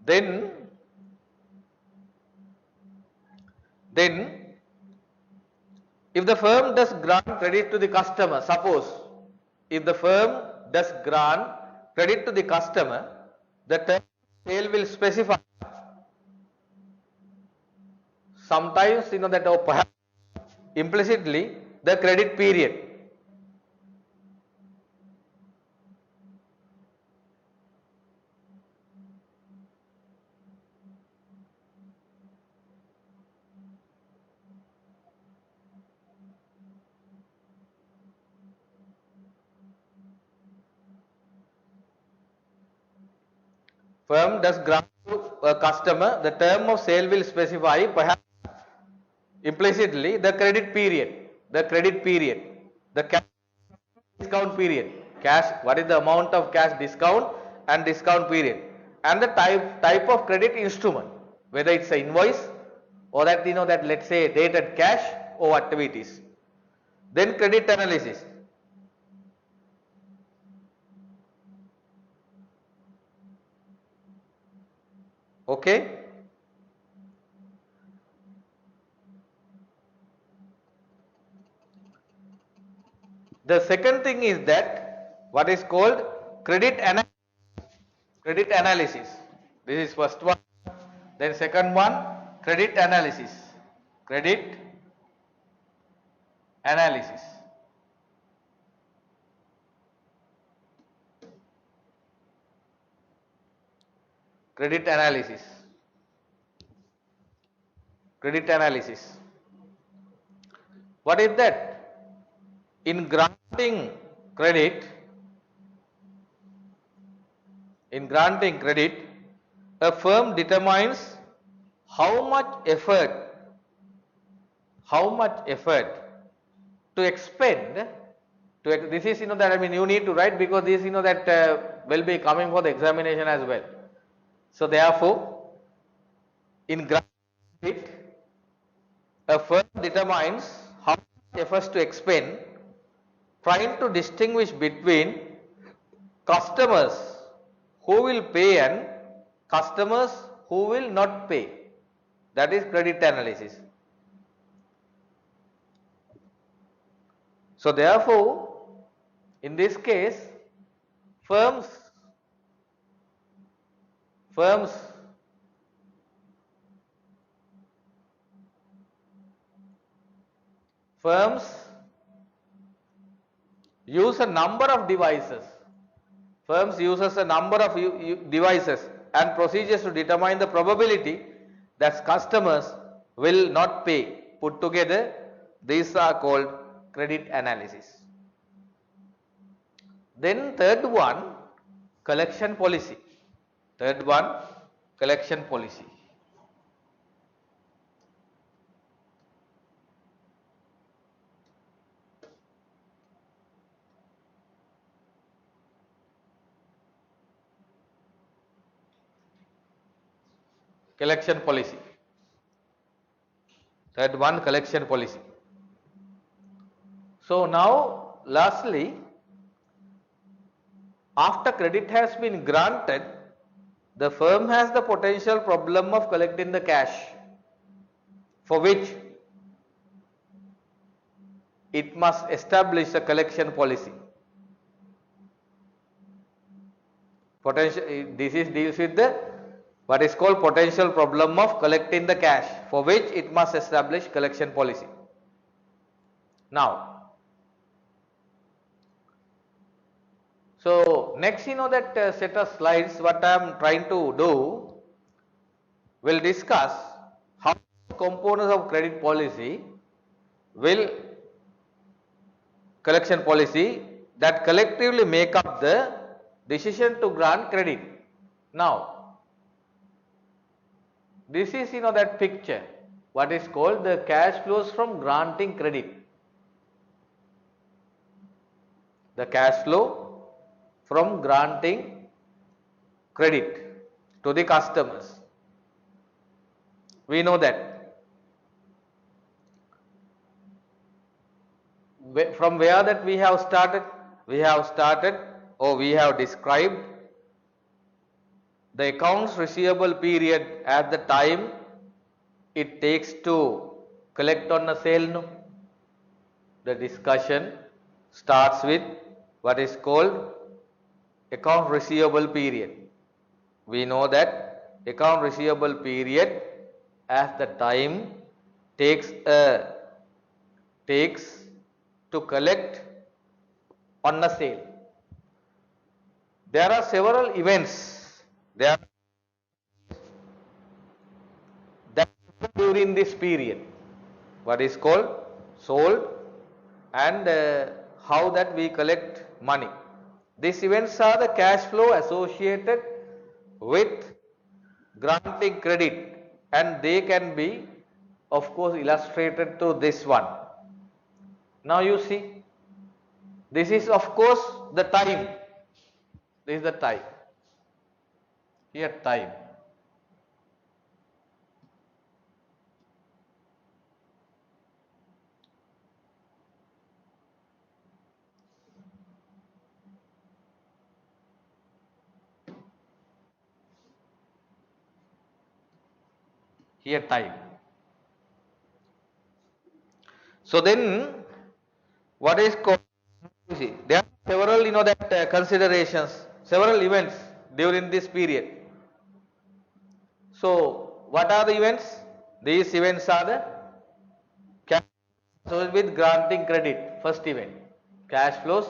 Then if the firm does grant credit to the customer, suppose if the firm does grant credit to the customer, the term of sale will specify sometimes that or perhaps implicitly the credit period. Firm does grant to a customer, the term of sale will specify perhaps implicitly the credit period, the cash discount period, what is the amount of cash discount and discount period, and the type of credit instrument, whether it's an invoice or that that let's say dated cash or whatever it is. Then credit analysis. Okay. The second thing is that what is called credit analysis. This is first one. Then second one, credit analysis. Credit analysis. Credit analysis. Credit analysis. What is that? In granting credit, a firm determines how much effort to expend to, this is that I mean you need to write, because this that will be coming for the examination as well. So therefore, in granting credit, a firm determines how much efforts to expend trying to distinguish between customers who will pay and customers who will not pay. That is credit analysis. So therefore, in this case, firms use a number of devices. Firms uses a number of devices and procedures to determine the probability that customers will not pay. Put together, these are called credit analysis. Then third one, collection policy. Third one, collection policy. Collection policy. Third one, collection policy. So now, lastly, after credit has been granted, the firm has the potential problem of collecting the cash, for which it must establish a collection policy. This deals with the what is called potential problem of collecting the cash, for which it must establish collection policy. Now, so next that set of slides, what I am trying to do, will discuss how components of credit policy will collection policy that collectively make up the decision to grant credit. Now, this is that picture, what is called the cash flows from granting credit. The cash flow from granting credit to the customers. We know that. From where that we have started? We have described the accounts receivable period at the time it takes to collect on a sale. No? The discussion starts with what is called account receivable period. We know that account receivable period at the time takes a takes to collect on a sale. There are several events there that during this period, what is called sold, and how that we collect money. These events are the cash flow associated with granting credit, and they can be of course illustrated to this one. Now you see, this is of course the time, this is the time, here time. Here time. So then what is called, you see, there are several that considerations, several events during this period. So what are the events? These events are the cash flows with granting credit, first event. Cash flows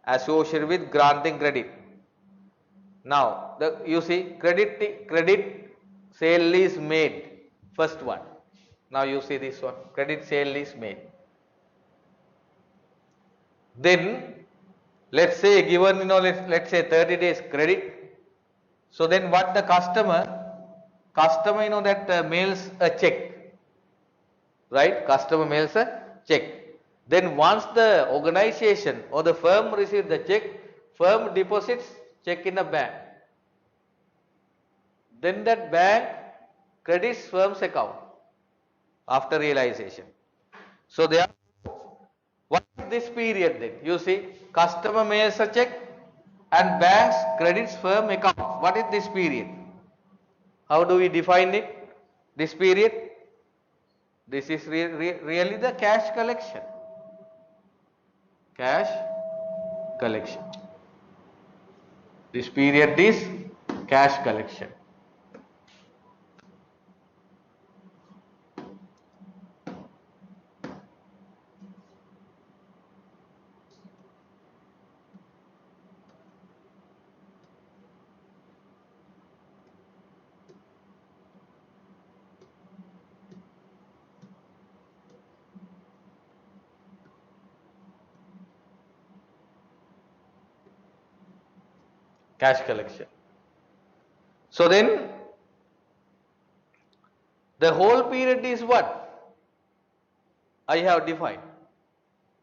associated with granting credit. Now you see, credit sale is made, first one. Now you see this one, credit sale is made. Then let's say given let's say 30 days credit. So then what the customer that mails a check, right? Customer mails a check. Then once the organization or the firm receives the check, firm deposits check in a bank. Then that bank credits firm's account after realization. So there, what is this period then? You see, customer mails a check and banks credits firm account. What is this period? How do we define it? This period? This is really the cash collection. Cash collection. This period is cash collection. Cash collection. So then the whole period is what I have defined.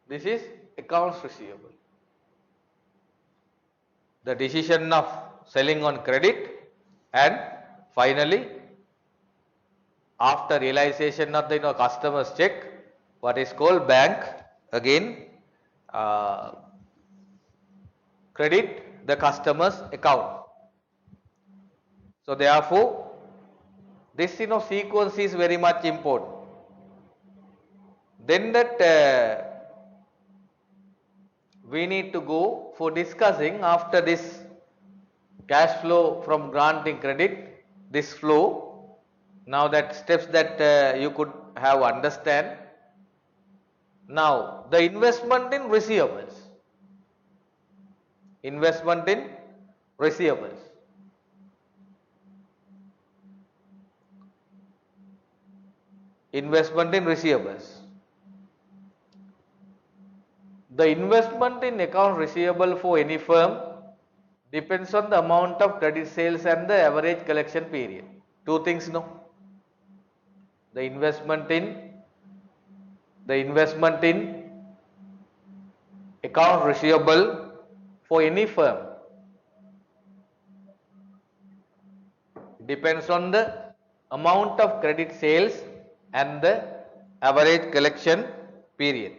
This is accounts receivable. The decision of selling on credit, and finally after realization of the customer's check, what is called bank again credit the customer's account. So therefore this sequence is very much important. Then that we need to go for discussing after this cash flow from granting credit, this flow. Now that steps that you could have understand. Now the investment in receivables. Investment in receivables. Investment in receivables. The investment in account receivable for any firm depends on the amount of credit sales and the average collection period. Two things, no? The investment in account receivable for any firm depends on the amount of credit sales and the average collection period.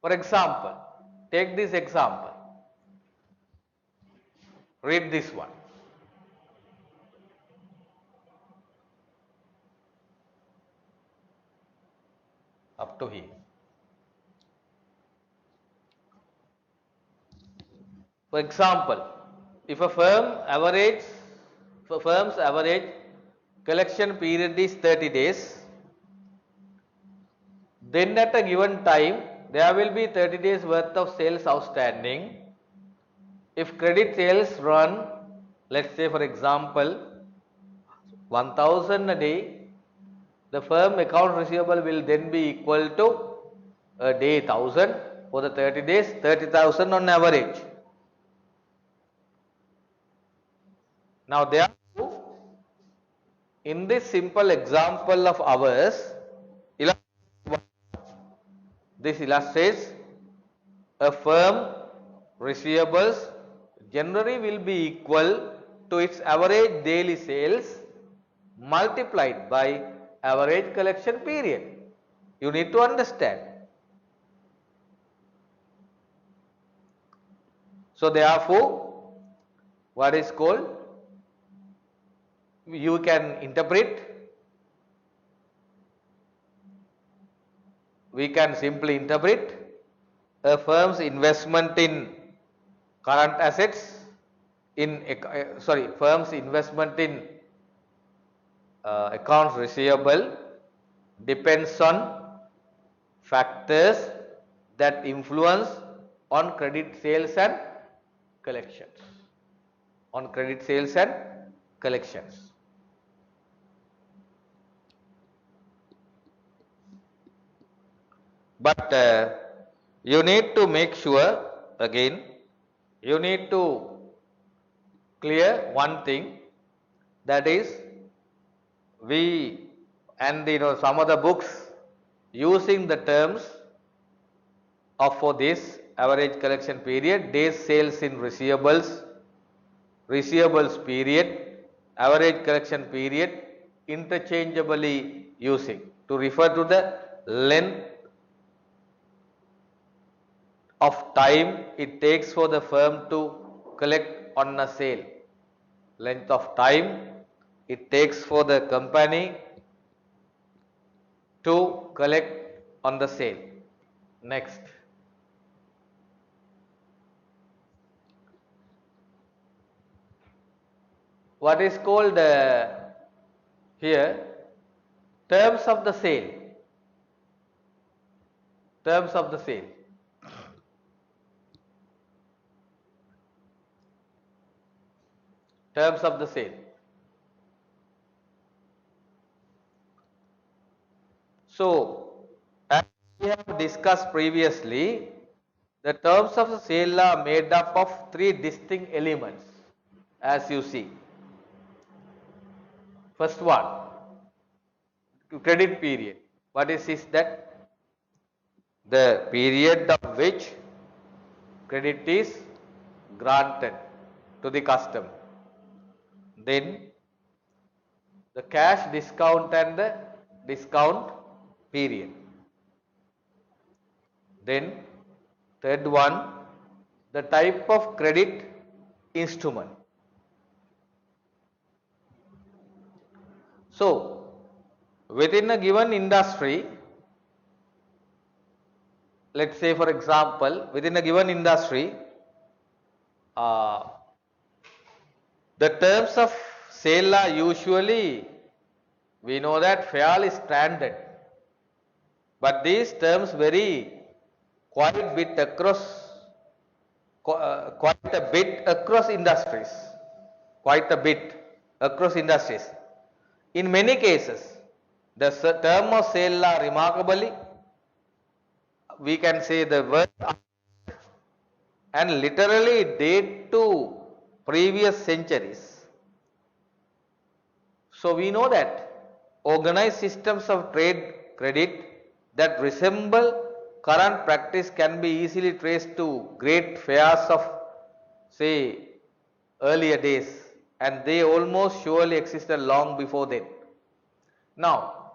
For example, take this example. Read this one. Up to here. For example, if a firm's average collection period is 30 days, Then at a given time, there will be 30 days worth of sales outstanding. If credit sales run, let's say for example, 1000 a day, the firm account receivable will then be equal to a day 1000 for the 30 days, 30,000 on average. Now therefore, in this simple example of ours, this illustrates a firm receivables generally will be equal to its average daily sales multiplied by average collection period. You need to understand. So therefore, what is called, you can interpret, we can simply interpret a firm's investment in current assets firm's investment in accounts receivable depends on factors that influence on credit sales and collections. On credit sales and collections. But you need to make sure, again, you need to clear one thing, that is, we and some of the books using the terms of for this average collection period, days sales in receivables, receivables period, average collection period, interchangeably using to refer to the length of time it takes for the firm to collect on a sale, length of time it takes for the company to collect on the sale. Next, what is called here terms of the sale. Terms of the sale. Terms of the sale. So, as we have discussed previously, the terms of the sale are made up of three distinct elements, as you see. First one, credit period. What is that? The period of which credit is granted to the customer. Then the cash discount and the discount period. Then third one, the type of credit instrument. So, within a given industry, let's say for example, within a given industry, the terms of sale are usually, we know that, fairly standard, but these terms vary quite a bit across industries, quite a bit across industries. In many cases, the term of sale are remarkably, we can say, the word and literally date to previous centuries. So we know that organized systems of trade credit that resemble current practice can be easily traced to great fairs of, say, earlier days, and they almost surely existed long before then. Now,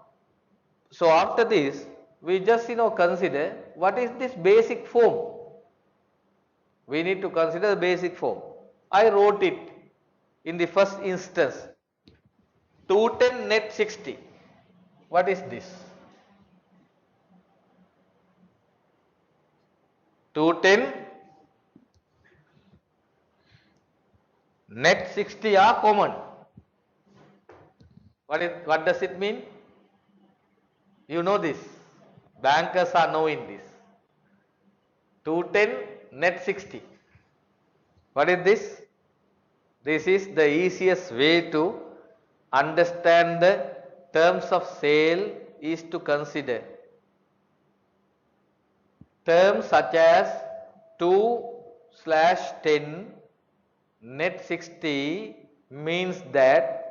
so after this, we just consider what is this basic form. We need to consider the basic form. I wrote it in the first instance, 210 net 60. What is this? 210 net 60 are common. What does it mean? You know this. Bankers are knowing this. 210 net 60. What is this? This is the easiest way to understand the terms of sale is to consider terms such as 2/10 net 60 means that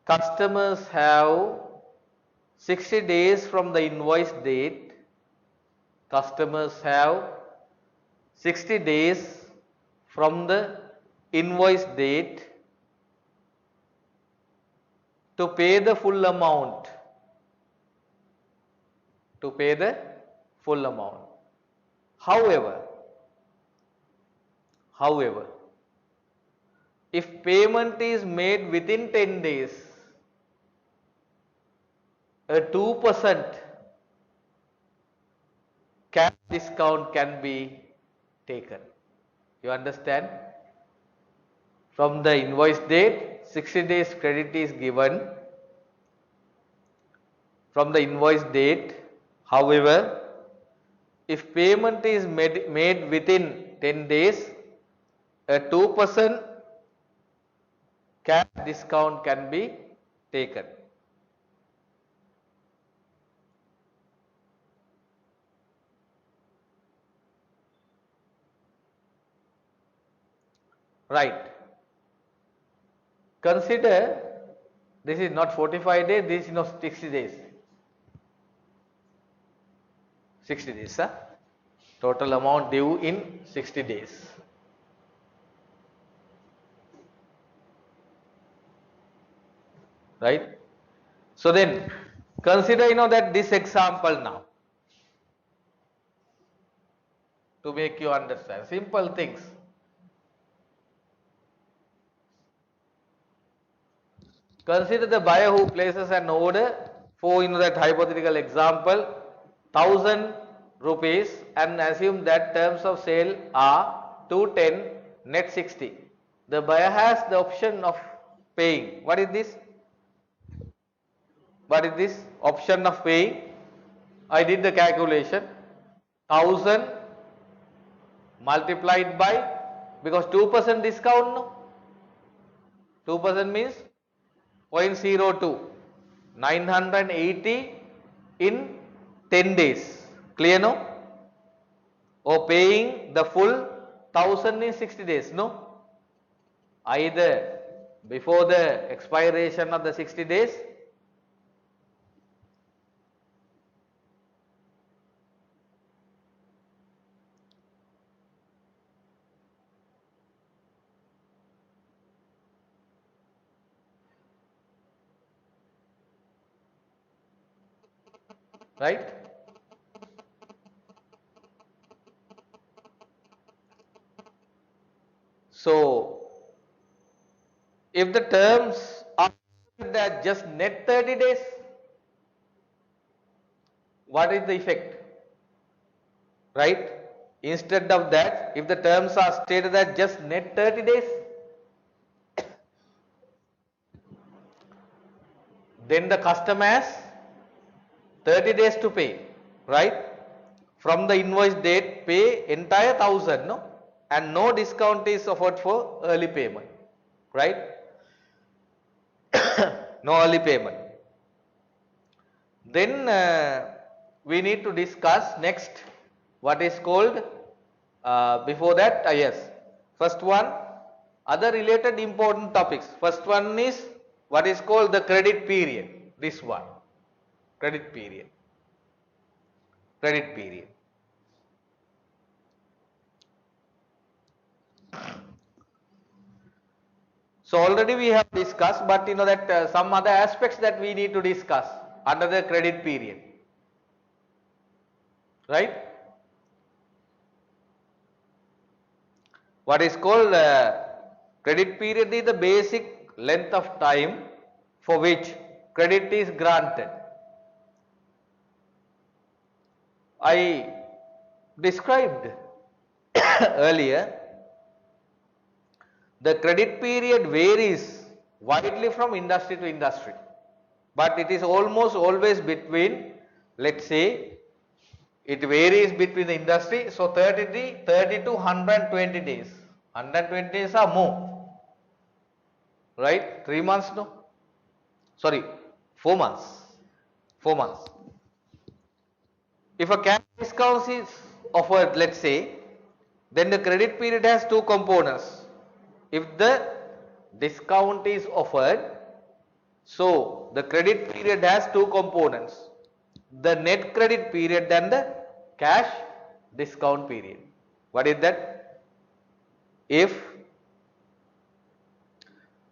customers have 60 days from the invoice date. Customers have 60 days from the invoice date to pay the full amount. To pay the full amount. However, if payment is made within 10 days, a 2% cash discount can be taken. You understand? From the invoice date, 60 days credit is given from the invoice date. However, if payment is made within 10 days, a 2% cash discount can be taken. Right. Consider this is not 45 days, this is 60 days. 60 days, huh? Total amount due in 60 days. Right? So then consider that this example now to make you understand simple things. Consider the buyer who places an order for that hypothetical example 1000 rupees and assume that terms of sale are 210 net 60. The buyer has the option of paying. What is this? What is this option of paying? I did the calculation. 1000 multiplied by, because 2% discount, no? 2% means 0.02. 980 in 10 days. Clear, no? Or paying the full 1000 in 60 days, no? Either before the expiration of the 60 days right? So, if the terms are just net 30 days, what is the effect? Right? Instead of that, if the terms are stated as just net 30 days, then the customer has 30 days to pay, right? From the invoice date, pay entire 1000, no? And no discount is offered for early payment, right? No early payment. Then we need to discuss next what is called before that, yes. First one, other related important topics. First one is what is called the credit period. This one, credit period. Credit period. So already we have discussed, but that some other aspects that we need to discuss under the credit period, right? What is called credit period is the basic length of time for which credit is granted. I described earlier, the credit period varies widely from industry to industry, but it is almost always between let's say it varies between the industry. So 30 to 120 days. 120 days or more. Right? 3 months, no? Sorry, 4 months. 4 months. If a cash discount is offered, let's say, then the credit period has two components. If the discount is offered, so the credit period has two components. The net credit period and the cash discount period. What is that? If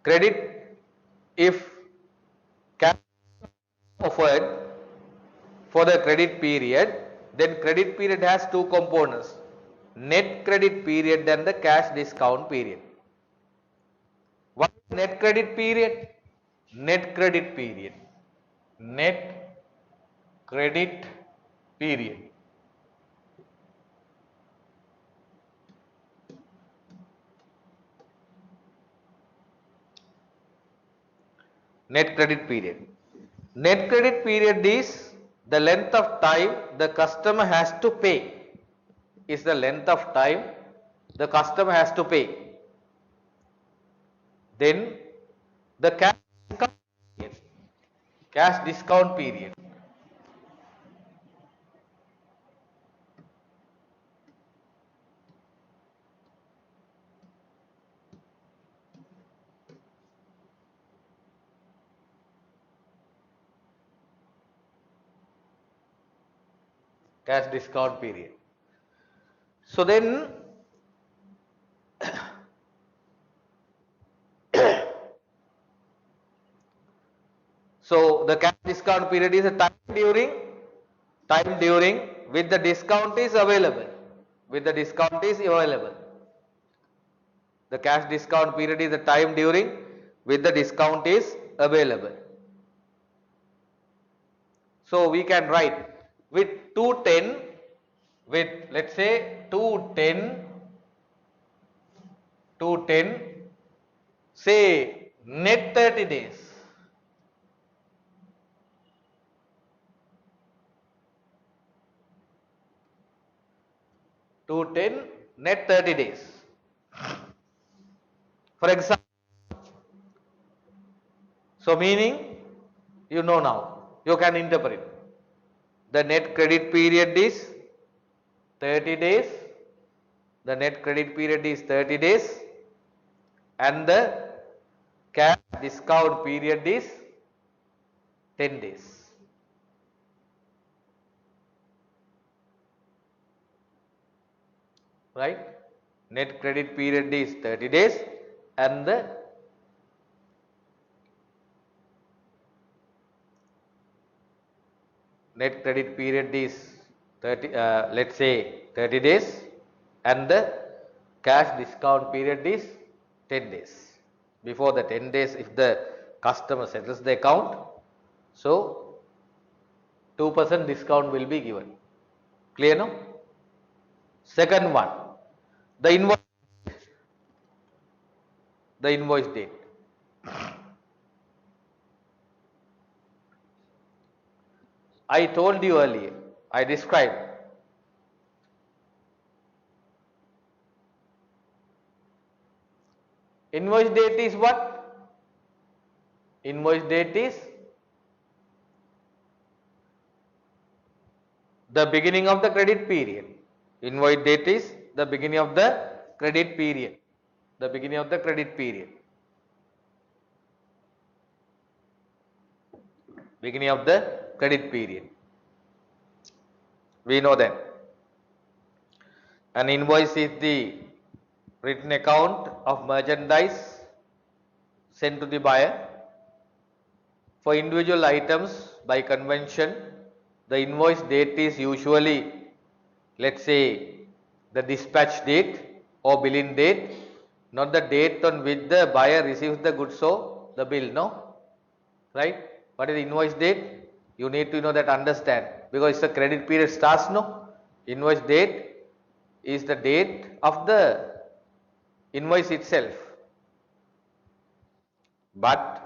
credit, if cash offered for the credit period, then credit period has two components, net credit period and the cash discount period. What is net credit period? Net credit period. Net credit period. Net credit period. Net credit period is the length of time the customer has to pay. Is the length of time the customer has to pay. Then the cash discount period. Cash discount period. Cash discount period. So then so the cash discount period is a time during with the discount is available. With the discount is available. The cash discount period is the time during with the discount is available. So we can write with 210, with let's say 210 say net 30 days. 210 net 30 days. For example, so meaning you know now, you can interpret. The net credit period is 30 days. The net credit period is 30 days and the cash discount period is 10 days. Right? Net credit period is 30 days and the net credit period is 30, let's say 30 days and the cash discount period is 10 days. Before the 10 days, if the customer settles the account, so 2% discount will be given. Clear now? Second one, the invoice date. I told you earlier, I described. Invoice date is what? Invoice date is the beginning of the credit period. Invoice date is the beginning of the credit period. The beginning of the credit period. Beginning of the credit period. We know that. An invoice is the written account of merchandise sent to the buyer. For individual items, by convention, the invoice date is usually, let's say, the dispatch date or billing date, not the date on which the buyer receives the goods or the bill, no? Right? What is the invoice date? You need to know that, understand, because the credit period starts, no? Invoice date is the date of the invoice itself. But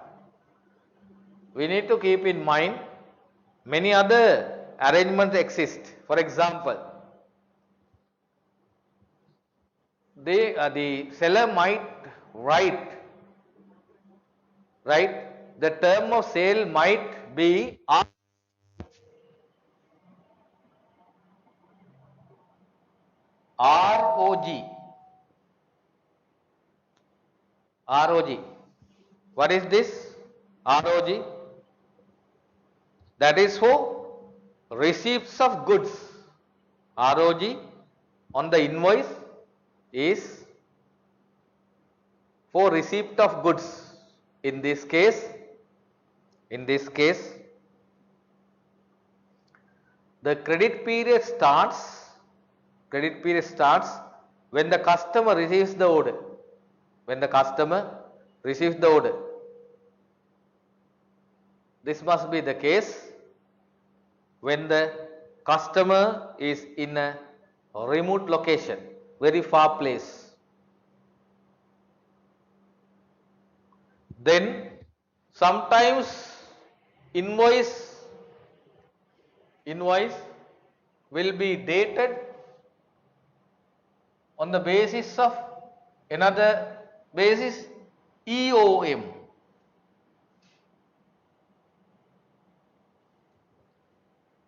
we need to keep in mind many other arrangements exist. For example, the seller might write, right? The term of sale might be ROG. ROG. What is this? ROG. That is for receipts of goods. ROG on the invoice is for receipt of goods. In this case, the credit period starts when the customer receives the order. When the customer receives the order. This must be the case when the customer is in a remote location, very far place. Then sometimes invoice will be dated on the basis of another basis, EOM.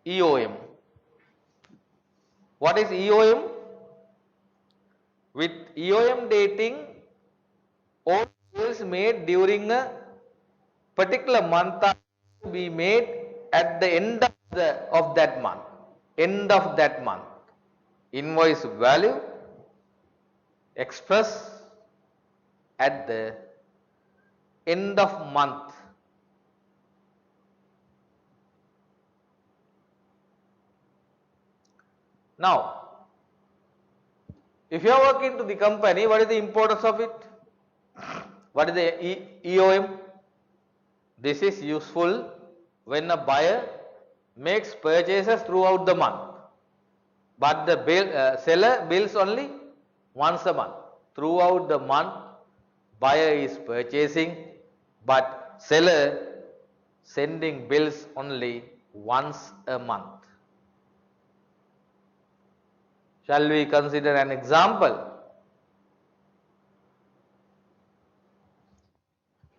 EOM. What is EOM? With EOM dating, all sales made during a particular month are to be made at the end of that month. End of that month. Invoice value expressed at the end of month. Now, if you are working to the company, what is the importance of it? What is the EOM? This is useful when a buyer makes purchases throughout the month, but the seller bills only once a month. Throughout the month, buyer is purchasing, but seller sending bills only once a month. Shall we consider an example?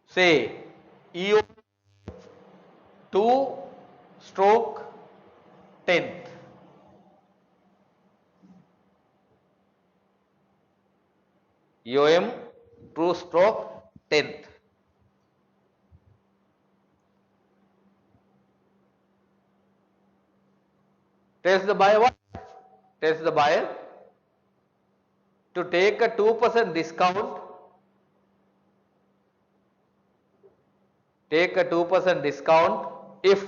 Say EO 2/10th. EOM 2/10th. Tells the buyer what? Tells the buyer to take a 2% discount. Take a 2% discount if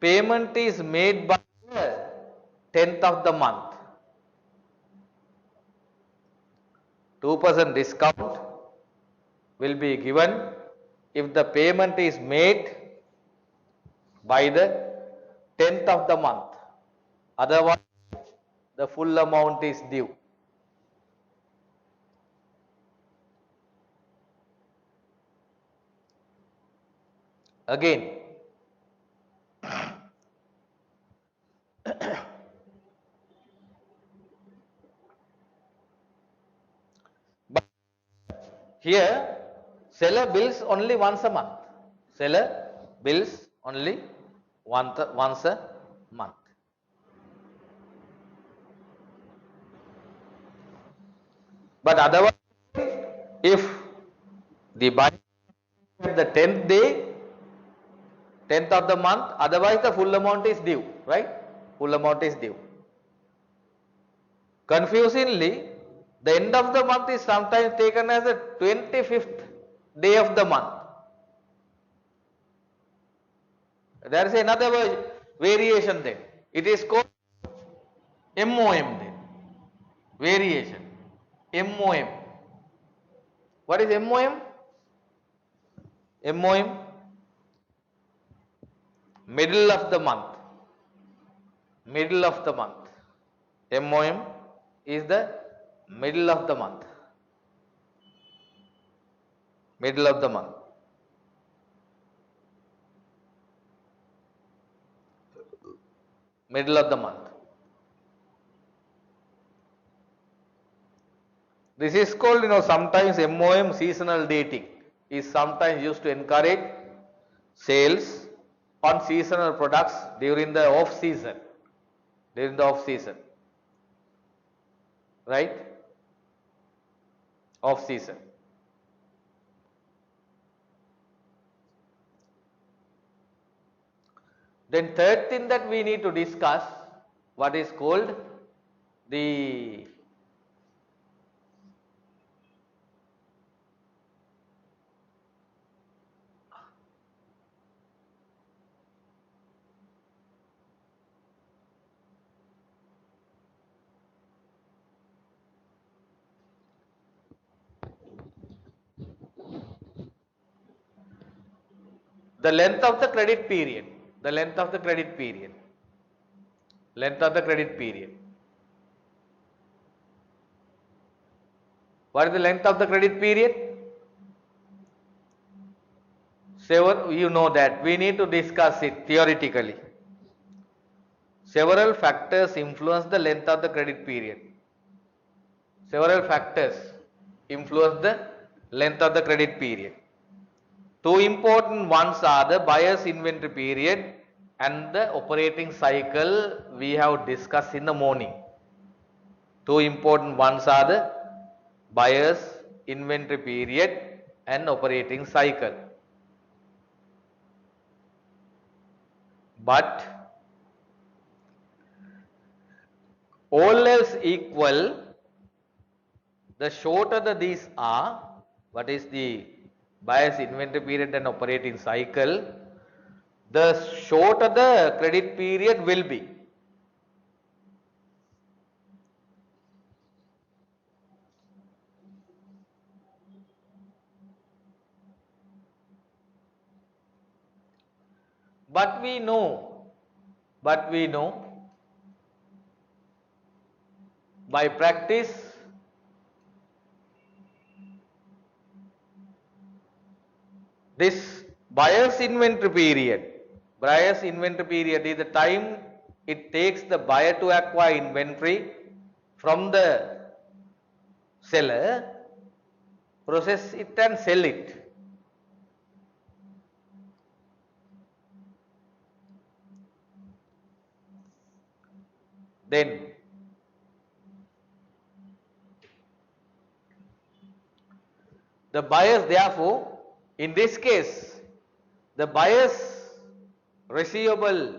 payment is made by the 10th of the month. 2% discount will be given if the payment is made by the 10th of the month. Otherwise, the full amount is due. Again, but here seller bills only once a month. Seller bills only once a month. But otherwise, if the buyer at the 10th day, 10th of the month, otherwise the full amount is due, right? Full amount is due. Confusingly, the end of the month is sometimes taken as the 25th day of the month. There is another variation then. It is called MOM then. Variation. MOM. What is MOM? MOM? Middle of the month. Middle of the month. MOM is the middle of the month. Middle of the month. Middle of the month. This is called, sometimes MOM, seasonal dating, is sometimes used to encourage sales on seasonal products during the off season, right? Off season. Then third thing that we need to discuss, what is called the length of the credit period. The length of the credit period. Length of the credit period. What is the length of the credit period? You know that. We need to discuss it theoretically. Several factors influence the length of the credit period. Several factors influence the length of the credit period. Two important ones are the buyer's inventory period and the operating cycle we have discussed in the morning. Two important ones are the buyer's inventory period and operating cycle. But all else equal, the shorter these are, what is the buyer's inventory period and operating cycle, the shorter the credit period will be. But we know by practice this buyer's inventory period is the time it takes the buyer to acquire inventory from the seller, process it and sell it. Then the buyers, therefore, in this case, the buyer's receivable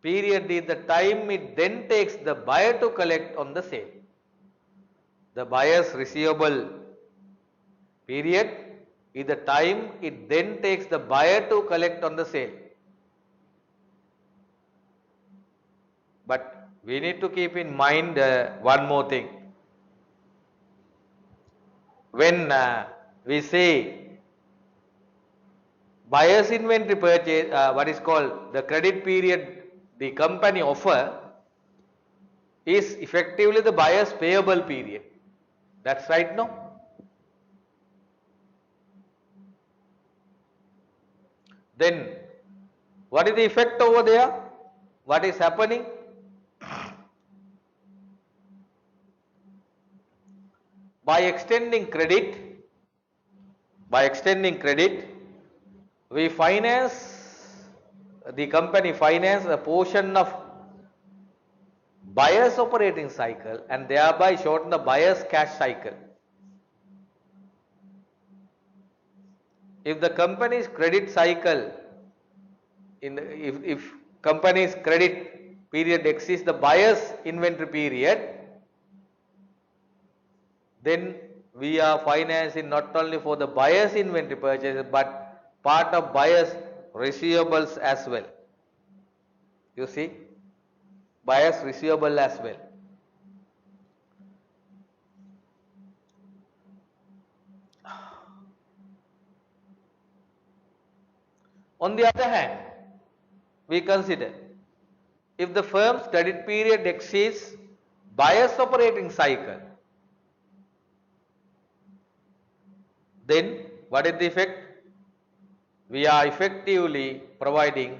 period is the time it then takes the buyer to collect on the sale. The buyer's receivable period is the time it then takes the buyer to collect on the sale. But we need to keep in mind one more thing. When we say buyer's inventory purchase, what is called the credit period the company offer is effectively the buyer's payable period. That's right, no? Then what is the effect over there? What is happening? By extending credit, we the company finance a portion of buyer's operating cycle and thereby shorten the buyer's cash cycle. If the company's credit cycle, if company's credit period exceeds the buyer's inventory period, then we are financing not only for the buyer's inventory purchases but part of buyer's receivables as well. You see, buyer's receivable as well. On the other hand, we consider if the firm's credit period exceeds buyer's operating cycle, then what is the effect? We are effectively providing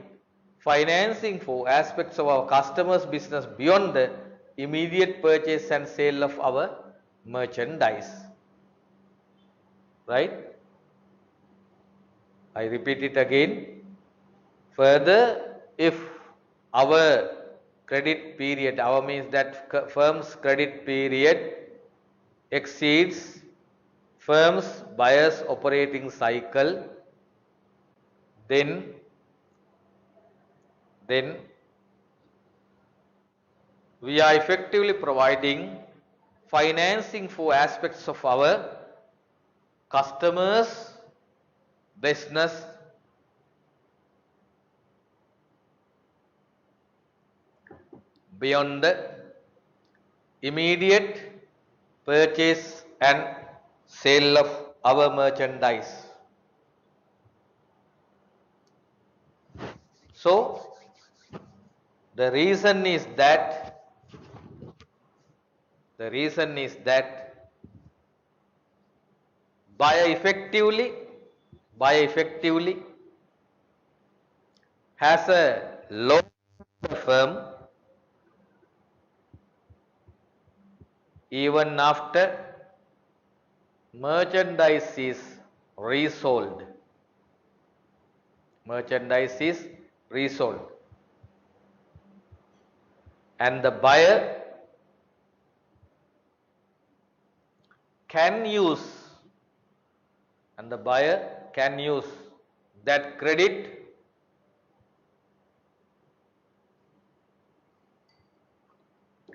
financing for aspects of our customers' business beyond the immediate purchase and sale of our merchandise. Right? I repeat it again. Further, if our credit period, our means that firm's credit period exceeds firm's buyer's operating cycle, then we are effectively providing financing for aspects of our customers' business beyond the immediate purchase and sale of our merchandise. So, the reason is that buyer effectively has a loan firm even after merchandise is resold. And the buyer can use that credit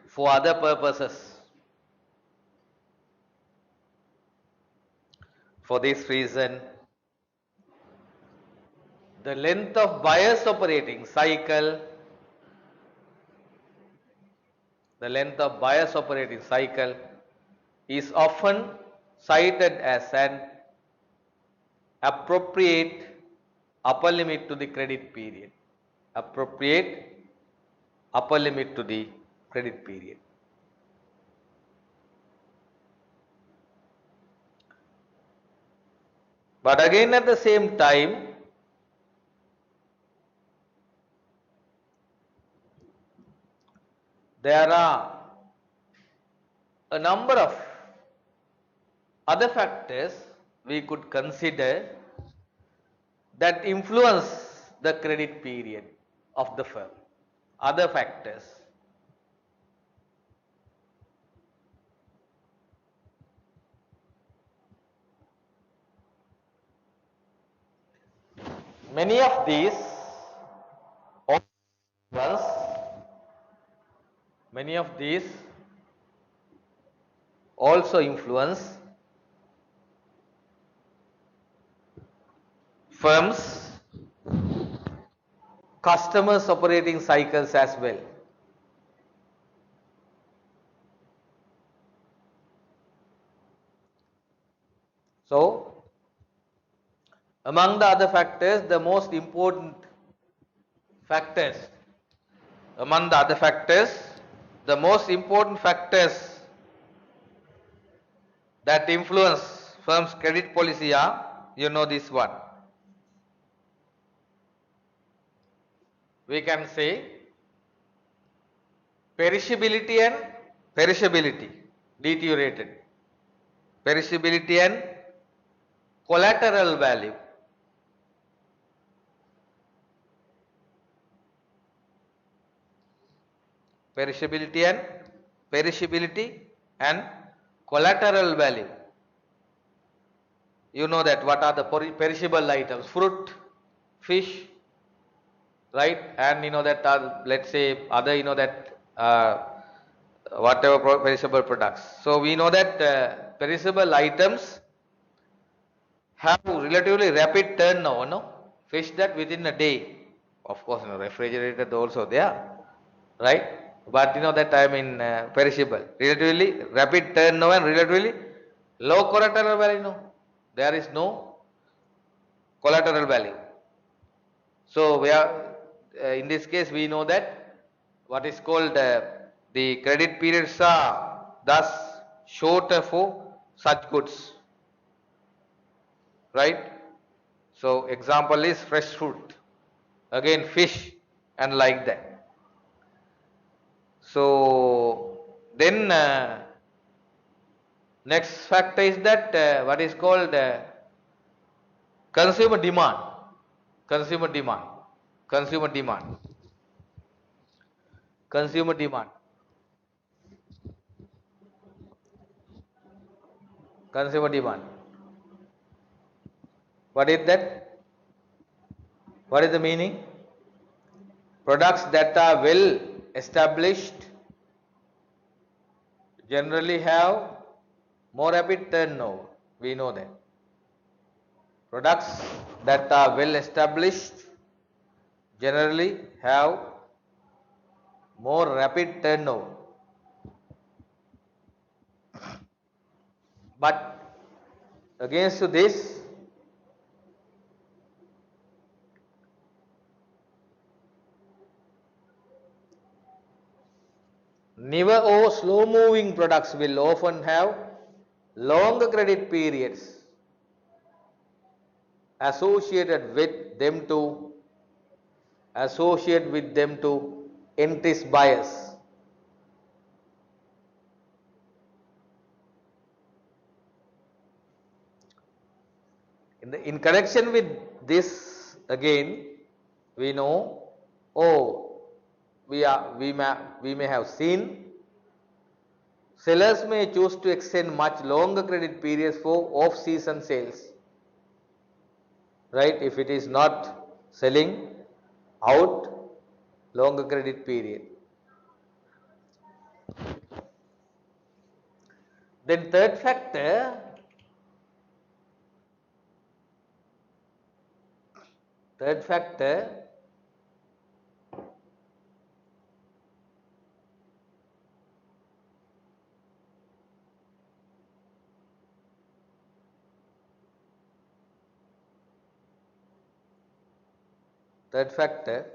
for other purposes. For this reason, the length of buyer's operating cycle is often cited as an appropriate upper limit to the credit period. But again, at the same time, there are a number of other factors we could consider that influence the credit period of the firm. Other factors. Many of these also influence firms' customers' operating cycles as well. So, among the other factors, the most important factors that influence firm's credit policy are, this one. We can say perishability, deteriorated. Perishability and collateral value. Perishability and collateral value. You know that what are the perishable items? Fruit, fish, right? And that let's say other whatever perishable products. So we know that perishable items have relatively rapid turnover, no? Fish that within a day. Of course, refrigerated also there, right? But that perishable, relatively rapid turnover and relatively low collateral value. There is no collateral value. So we are in this case we know that what is called the credit periods are thus shorter for such goods, right? So example is fresh fruit, again fish, and like that. So then next factor is that what is called consumer demand. Consumer demand. Consumer demand. Consumer demand. Consumer demand. What is that? What is the meaning? Products that are well established generally have more rapid turnover. We know that. Products that are well established generally have more rapid turnover. But against this, newer or slow moving products will often have longer credit periods associated with them to entice buyers. In connection with this, again, we know, oh, we may have seen sellers may choose to extend much longer credit periods for off-season sales, right? If it is not selling out, longer credit period. Then third factor, third factor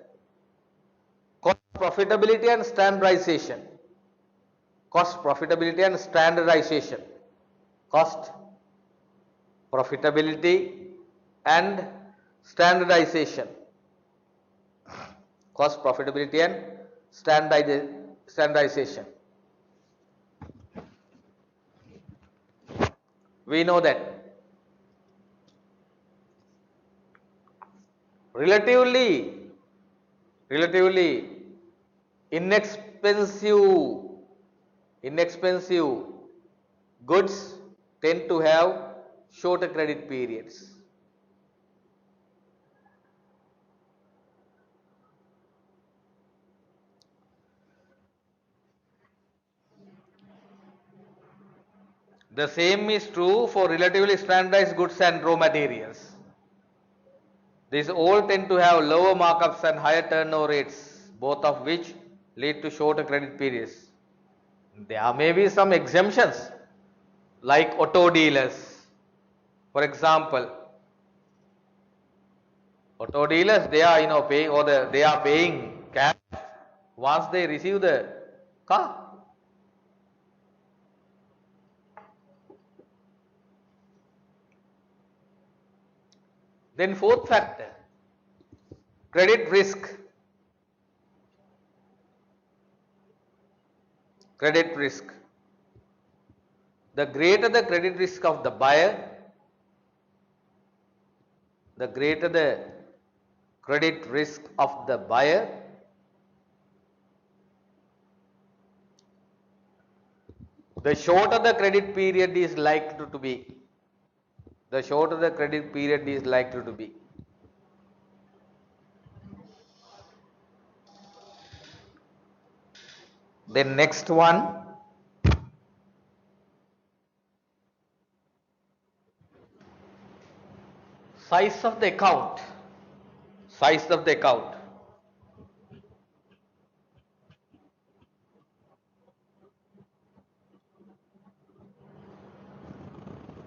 cost profitability and standardization. Cost profitability and standardization. Cost profitability and standardization. Cost profitability and standardization. We know that relatively inexpensive goods tend to have shorter credit periods. The same is true for relatively standardized goods and raw materials. These all tend to have lower markups and higher turnover rates, both of which lead to shorter credit periods. There may be some exemptions, like auto dealers. For example, auto dealers, they are paying, or they are paying cash once they receive the car. Then fourth factor, credit risk. Credit risk. The greater the credit risk of the buyer, the greater the credit risk of the buyer, the shorter the credit period is likely to be. The shorter the credit period is likely to be. Then next one, size of the account. Size of the account.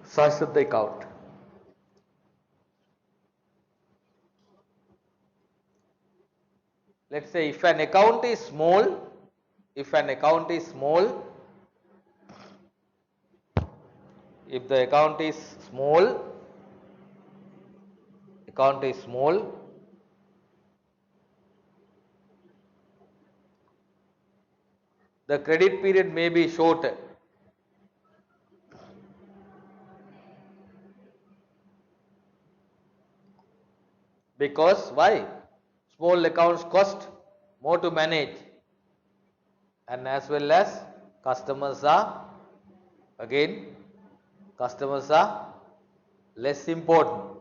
Size of the account. Let's say if an account is small, if the account is small, the credit period may be shorter. Because why? Small accounts cost more to manage, and as well as customers are, again, customers are less important.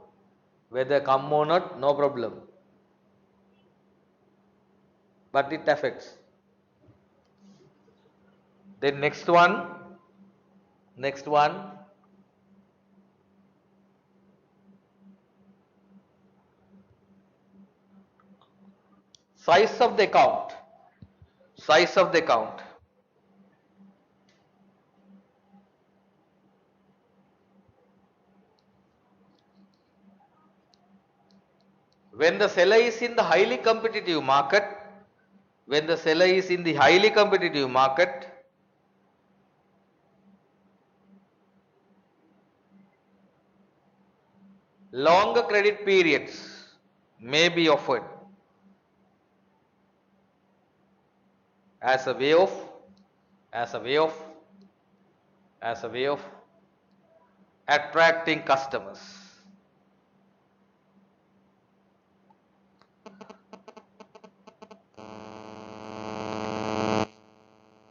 Whether come or not, no problem. But it affects. Then next one, size of the account. Size of the account. When the seller is in the highly competitive market, longer credit periods may be offered as a way of attracting customers.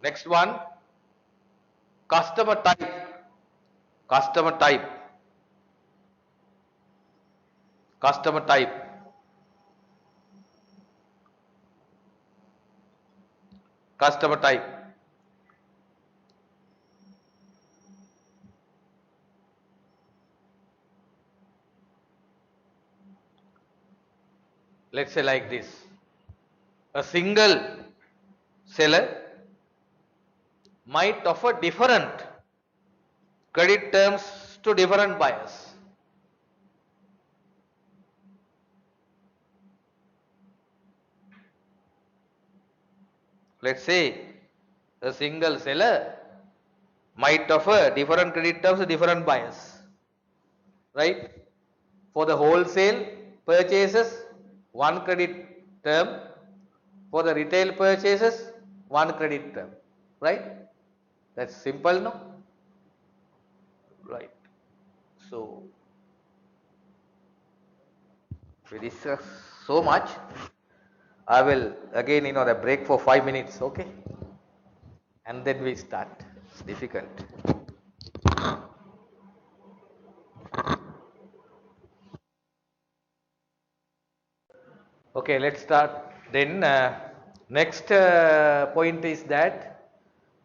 Next one, customer type. Customer type. Customer type. Customer type. Let's say like this. A single seller might offer different credit terms to different buyers. Let's say a single seller might offer different credit terms to different buyers, right? For the wholesale purchases, one credit term. For the retail purchases, one credit term, right? That's simple, no? Right. So we discuss so much. I will again, the break for 5 minutes, okay? And then we start. It's difficult. Okay, let's start. Then next point is that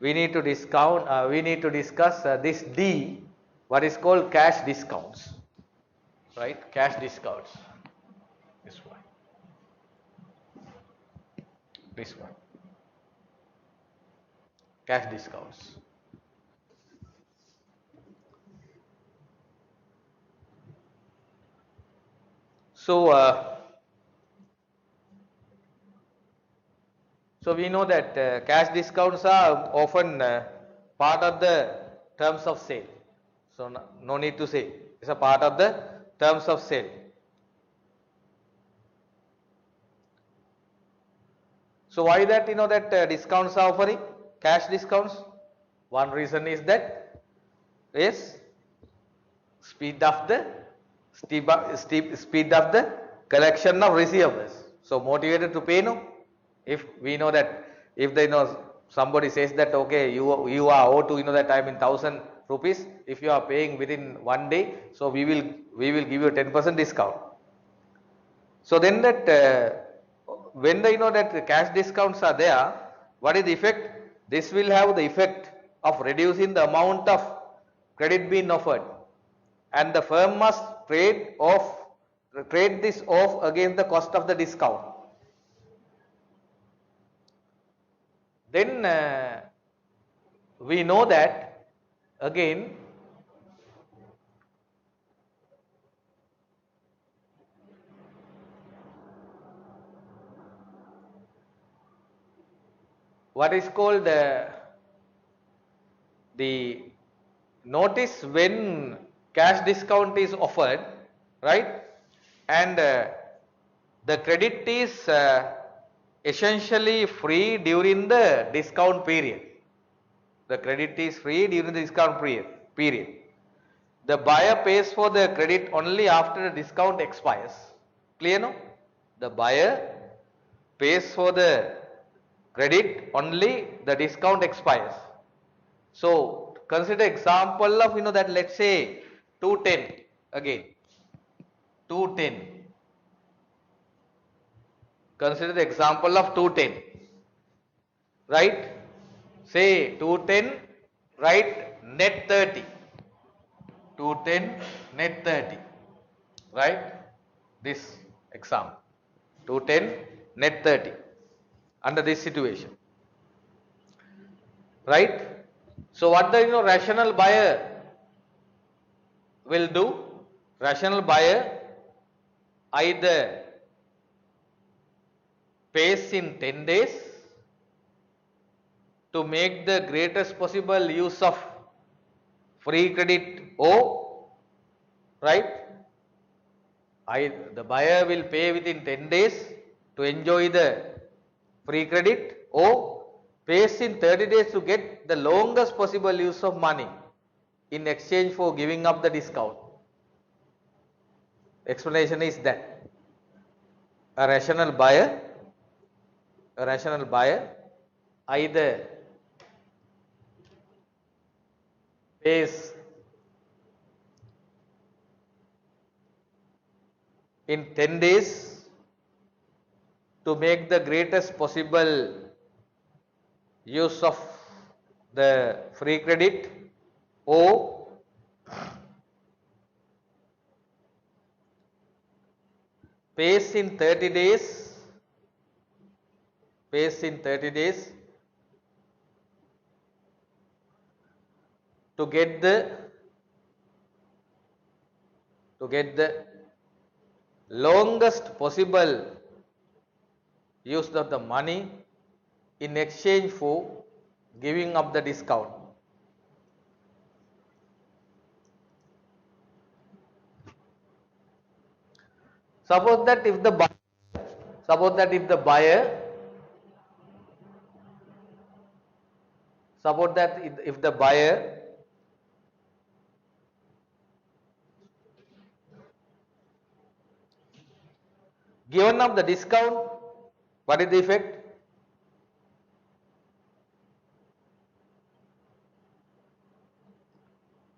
we need to discuss this D, what is called cash discounts, right? Cash discounts. This one. Cash discounts. So we know that cash discounts are often part of the terms of sale. So no need to say, it's a part of the terms of sale. So why that discounts are offering cash discounts? One reason is that is speed of the collection of receivables. So motivated to pay, no. If we know that, if they know somebody says that okay, you are owed to that time in 1,000 rupees, if you are paying within 1 day, so we will give you a 10% discount. So then that when the that cash discounts are there, what is the effect? This will have the effect of reducing the amount of credit being offered, and the firm must trade this off against the cost of the discount. Then we know that again what is called the notice when cash discount is offered, right? And the credit is essentially free during the discount period. The credit is free during the discount period. The buyer pays for the credit only after the discount expires. Clear no? The buyer pays for the credit only the discount expires. So consider example of that, let's say 210 again. 210. Consider the example of 210. Right? Say 210, right, net 30. 210 net 30. Right? This example. 210 net 30 under this situation. Right? So what the rational buyer will do? Rational buyer either pays in 10 days to make the greatest possible use of free credit O, right? The buyer will pay within 10 days to enjoy the free credit, or pays in 30 days to get the longest possible use of money in exchange for giving up the discount. Explanation is that a rational buyer either pays in 10 days to make the greatest possible use of the free credit, or pays in 30 days to get the longest possible use of the money in exchange for giving up the discount. Suppose that if the buyer given up the discount, what is the effect?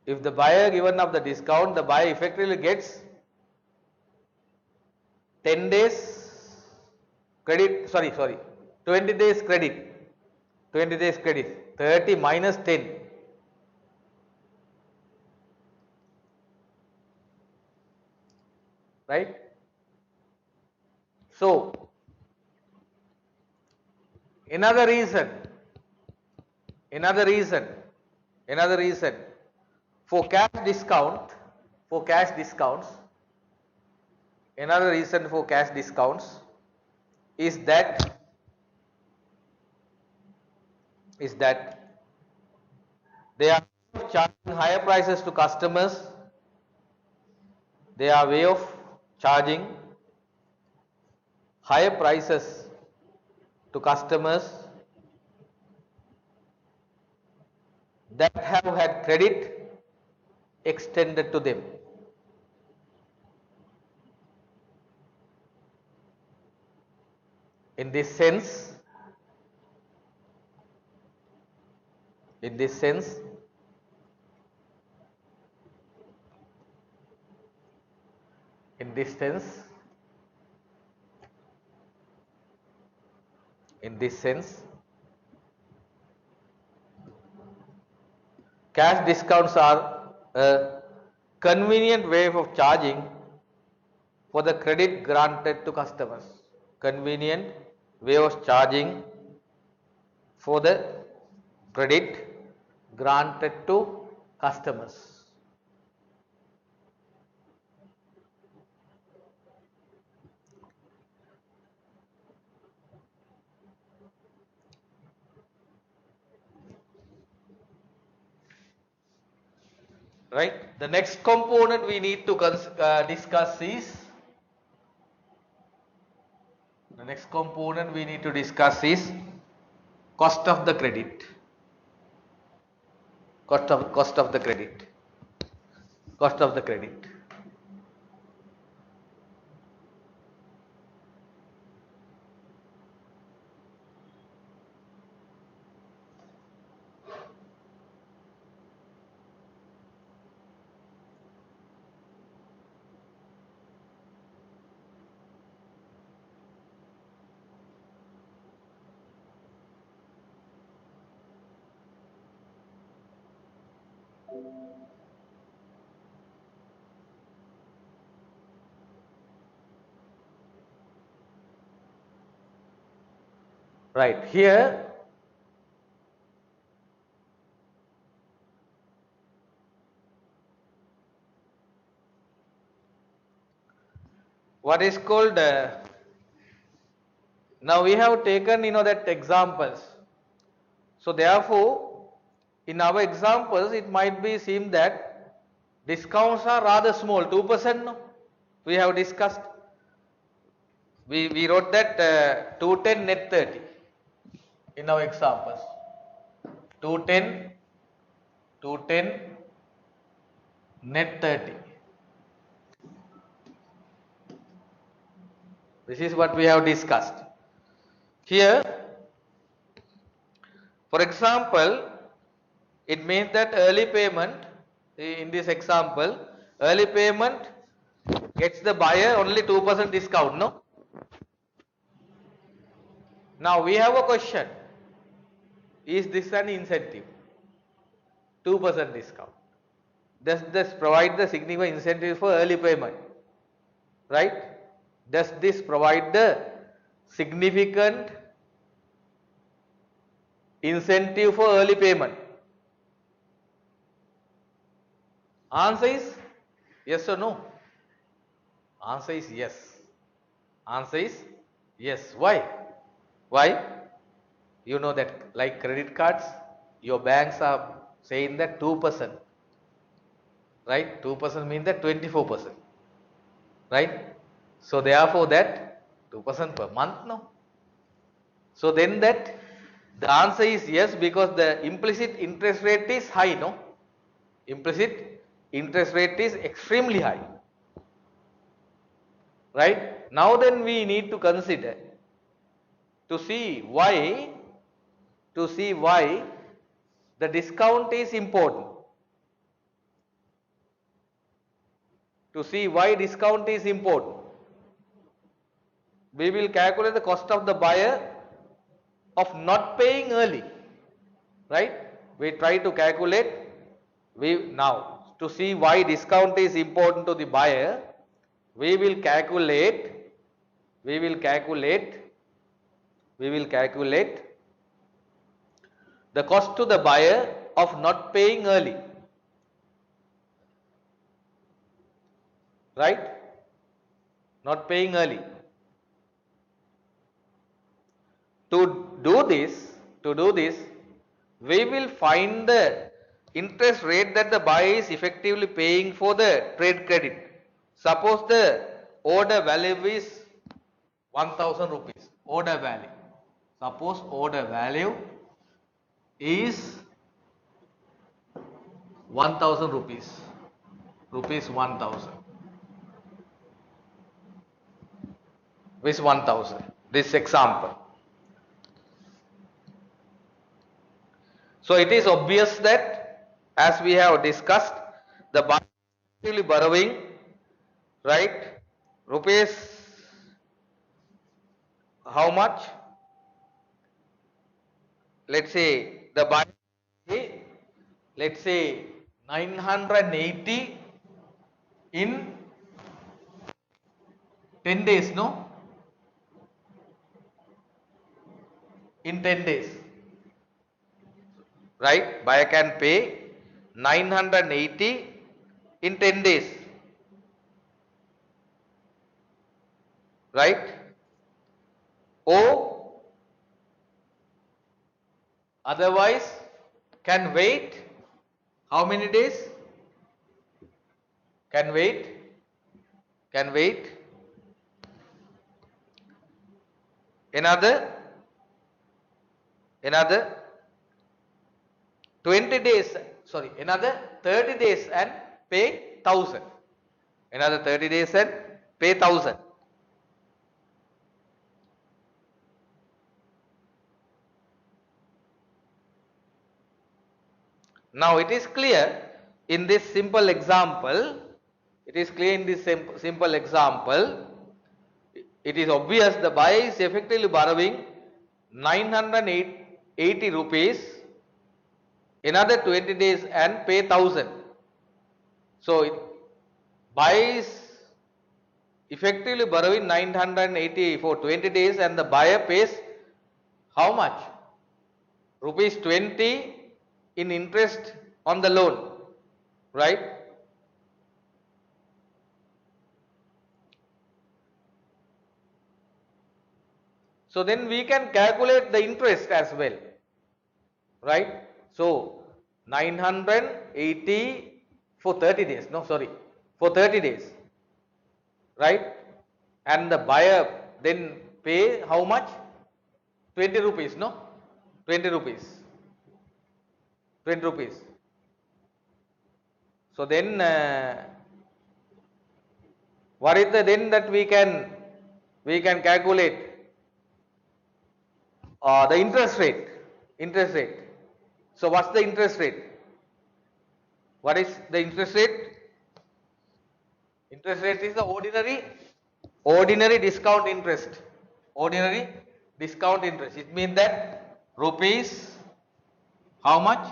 If the buyer given up the discount, the buyer effectively gets 10 days credit, 20 days credit, 30 minus 10. Right? So, another reason for cash discount, another reason for cash discounts is that they are charging higher prices to customers. They are way of charging higher prices to customers that have had credit extended to them. In this sense, cash discounts are a convenient way of charging for the credit granted to customers. Convenient way of charging for the credit granted to customers. Right? The next component we need to discuss is next component we need to discuss is cost of the credit. Cost of the credit. Cost of the credit. Right here, what is called now we have taken that examples. So therefore, in our examples, it might be seem that discounts are rather small, 2%. No? We have discussed. We wrote that 210 net 30 in our examples. 210, 210 net 30. This is what we have discussed. Here, for example, it means that early payment, in this example, early payment gets the buyer only 2% discount, no? Now we have a question. Is this an incentive? 2% discount. Does this provide the significant incentive for early payment? Right? Does this provide the significant incentive for early payment? Answer is yes or no? Answer is yes. Answer is yes. Why? Why? You know that like credit cards, your banks are saying that 2%. Right? 2% means that 24%. Right? So therefore that 2% per month, no? So then that the answer is yes, because the implicit interest rate is high, no? Implicit interest rate is extremely high. Right? Now then we need to consider to see why the discount is important. To see why discount is important, we will calculate the cost of the buyer of not paying early. Right? We try to calculate. Now to see why discount is important to the buyer, we will calculate the cost to the buyer of not paying early. Right? Not paying early. To do this, we will find the interest rate that the buyer is effectively paying for the trade credit. Suppose the order value is 1000 rupees. Order value. Suppose order value is 1000 rupees. Rupees 1000. With 1000. This example. So it is obvious that as we have discussed, the buyer is actually borrowing, right, rupees how much? Let's say the buyer, let's say 980 in 10 days, no? In 10 days. Right? Buyer can pay 980 in 10 days. Right? Or otherwise can wait how many days? Can wait another 20 days, sorry, another 30 days and pay 1000. Another 30 days and pay 1000. Now it is clear in this simple example, it is clear in this simple example, it is obvious the buyer is effectively borrowing 980 rupees, another 20 days and pay 1000. So buyer is effectively borrowing 980 for 20 days and the buyer pays how much? Rupees 20 in interest on the loan, right? So then we can calculate the interest as well, right? So 980 for 30 days, no sorry, for 30 days, right? And the buyer then pay how much? 20 rupees, no? 20 rupees. 20 rupees. So then what is the then that we can calculate the interest rate? Interest rate. So what's the interest rate? What is the interest rate? Interest rate is the ordinary discount interest. Ordinary discount interest. It means that rupees how much?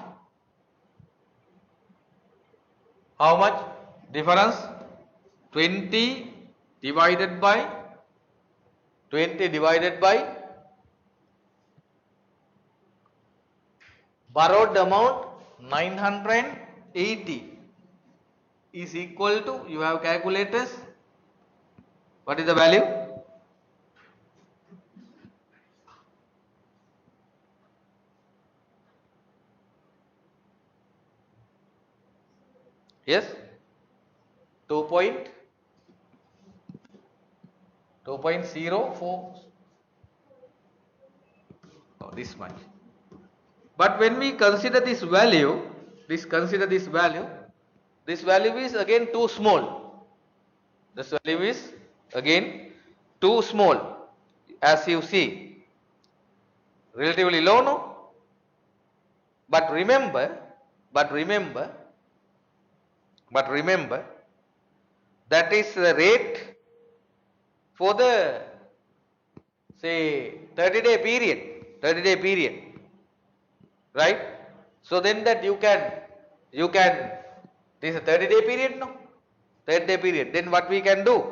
How much difference? 20 divided by borrowed amount 980 is equal to, you have calculators, what is the value? Yes, 2.04, oh, this much. But when we consider this value, this value is again too small. This value is again too small, as you see, relatively low, no? But remember that is the rate for the say 30-day period, right? So then that you can this is a 30-day period, no? 30-day period. Then what we can do?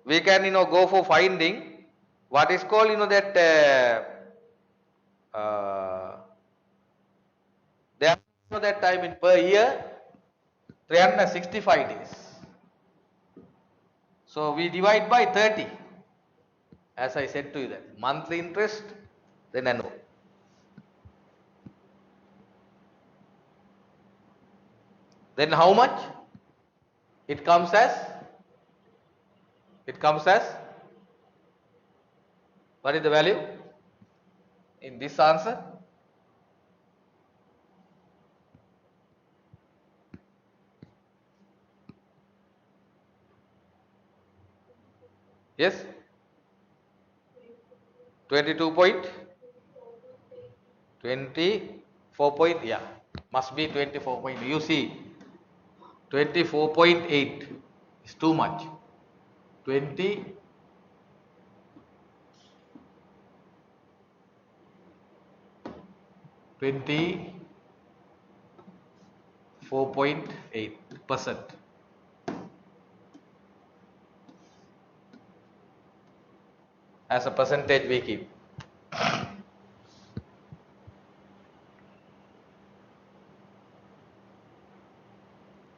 We can go for finding what is called that there that time in per year 365 days. So we divide by 30, as I said to you, that monthly interest, then annual. Then how much? It comes as what is the value in this answer? Yes, 24 point, yeah, must be 24 point. You see, 24.8 is too much. 20 24.8% as a percentage we keep.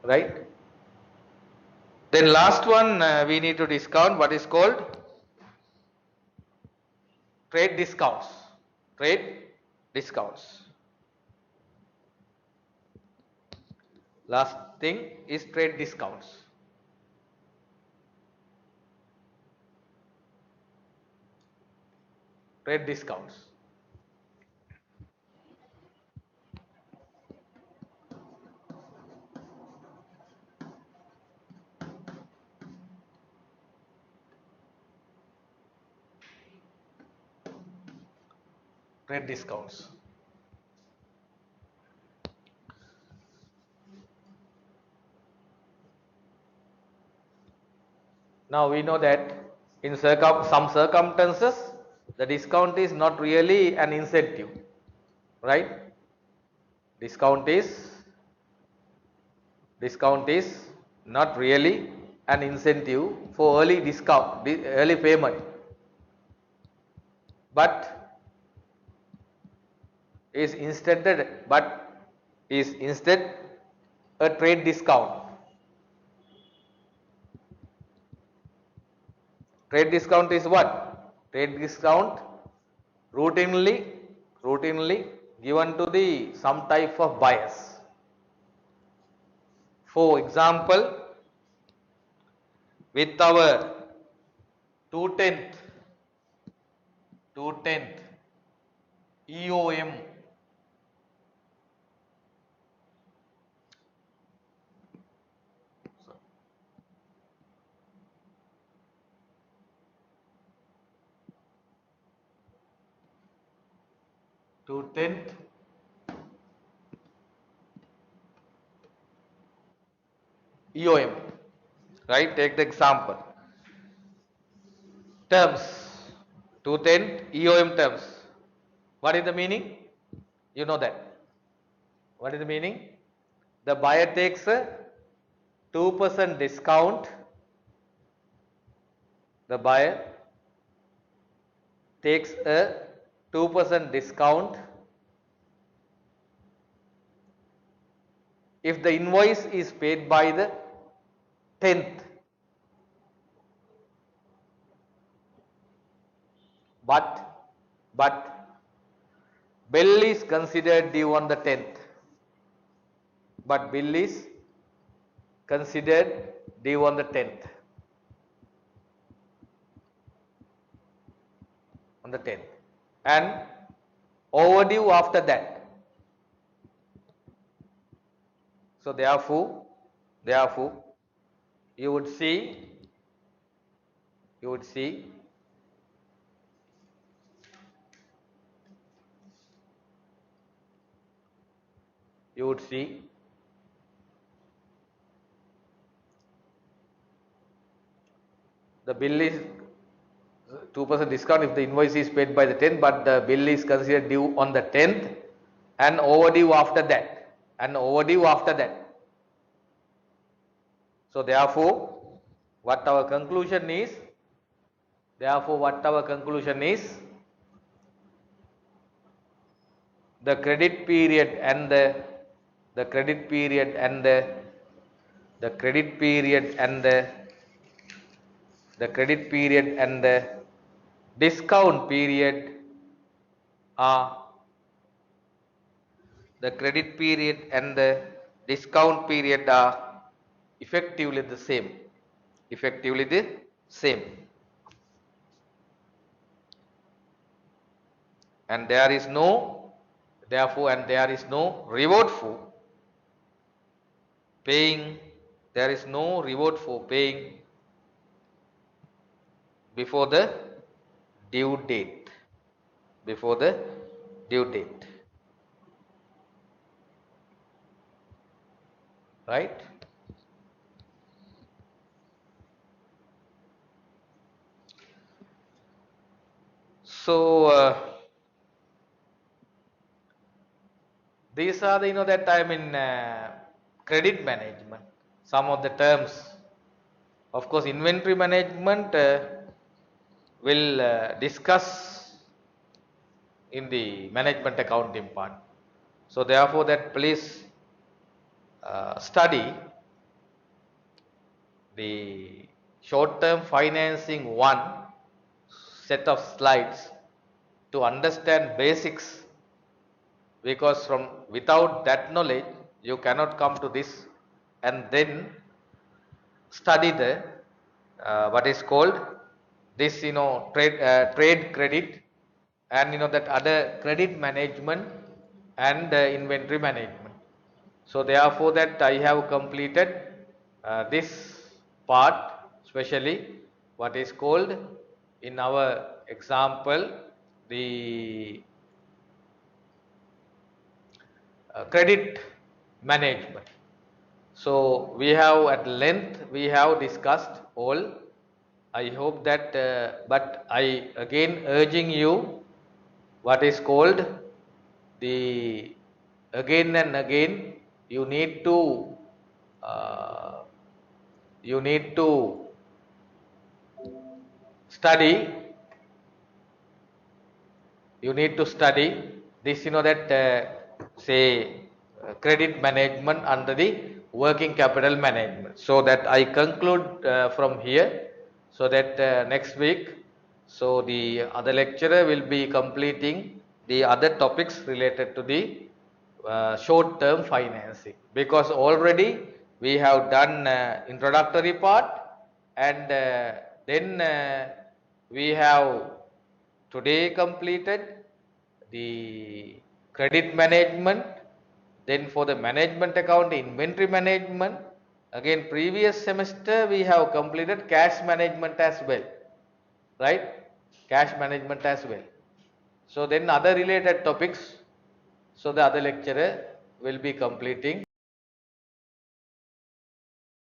Right? Then last one we need to discount what is called trade discounts. Last thing is trade discounts. Trade discounts. Trade discounts. Now we know that in some circumstances the discount is not really an incentive, right? Discount is not really an incentive for early payment, but is instead a trade discount. Trade discount is what? Trade discount routinely given to the some type of buyers. For example, with our 2/10 EOM, so 2/10 EOM, right? Take the example. Terms 2/10 EOM terms. What is the meaning? You know that. What is the meaning? The buyer takes a 2% discount. The buyer takes a 2% discount if the invoice is paid by the 10th, but bill is considered due on the 10th, but bill is considered due on the 10th, and overdue after that. So therefore you would see the bill is 2% discount if the invoice is paid by the 10th, but the bill is considered due on the 10th and overdue after that. So therefore what our conclusion is, the credit period and the discount period are effectively the same. And there is no reward for paying before the due date. Right? So these are the that time in credit management, some of the terms. Of course, inventory management will discuss in the management accounting part. So therefore that please study the short term financing one set of slides to understand basics, because without that knowledge you cannot come to this and then study the what is called this trade credit and that other credit management and inventory management. So therefore that I have completed this part, especially what is called in our example the credit management. So we have at length we have discussed all. I hope that, but I again urging you what is called the again and again you need to uh, study, you need to study this, that say credit management under the working capital management. So that I conclude from here, so that next week, so the other lecturer will be completing the other topics related to the short term financing, because already we have done introductory part, and then we have today completed the credit management, then for the management account inventory management. Again previous semester we have completed cash management as well, right? Cash management as well. So then other related topics, so the other lecturer will be completing.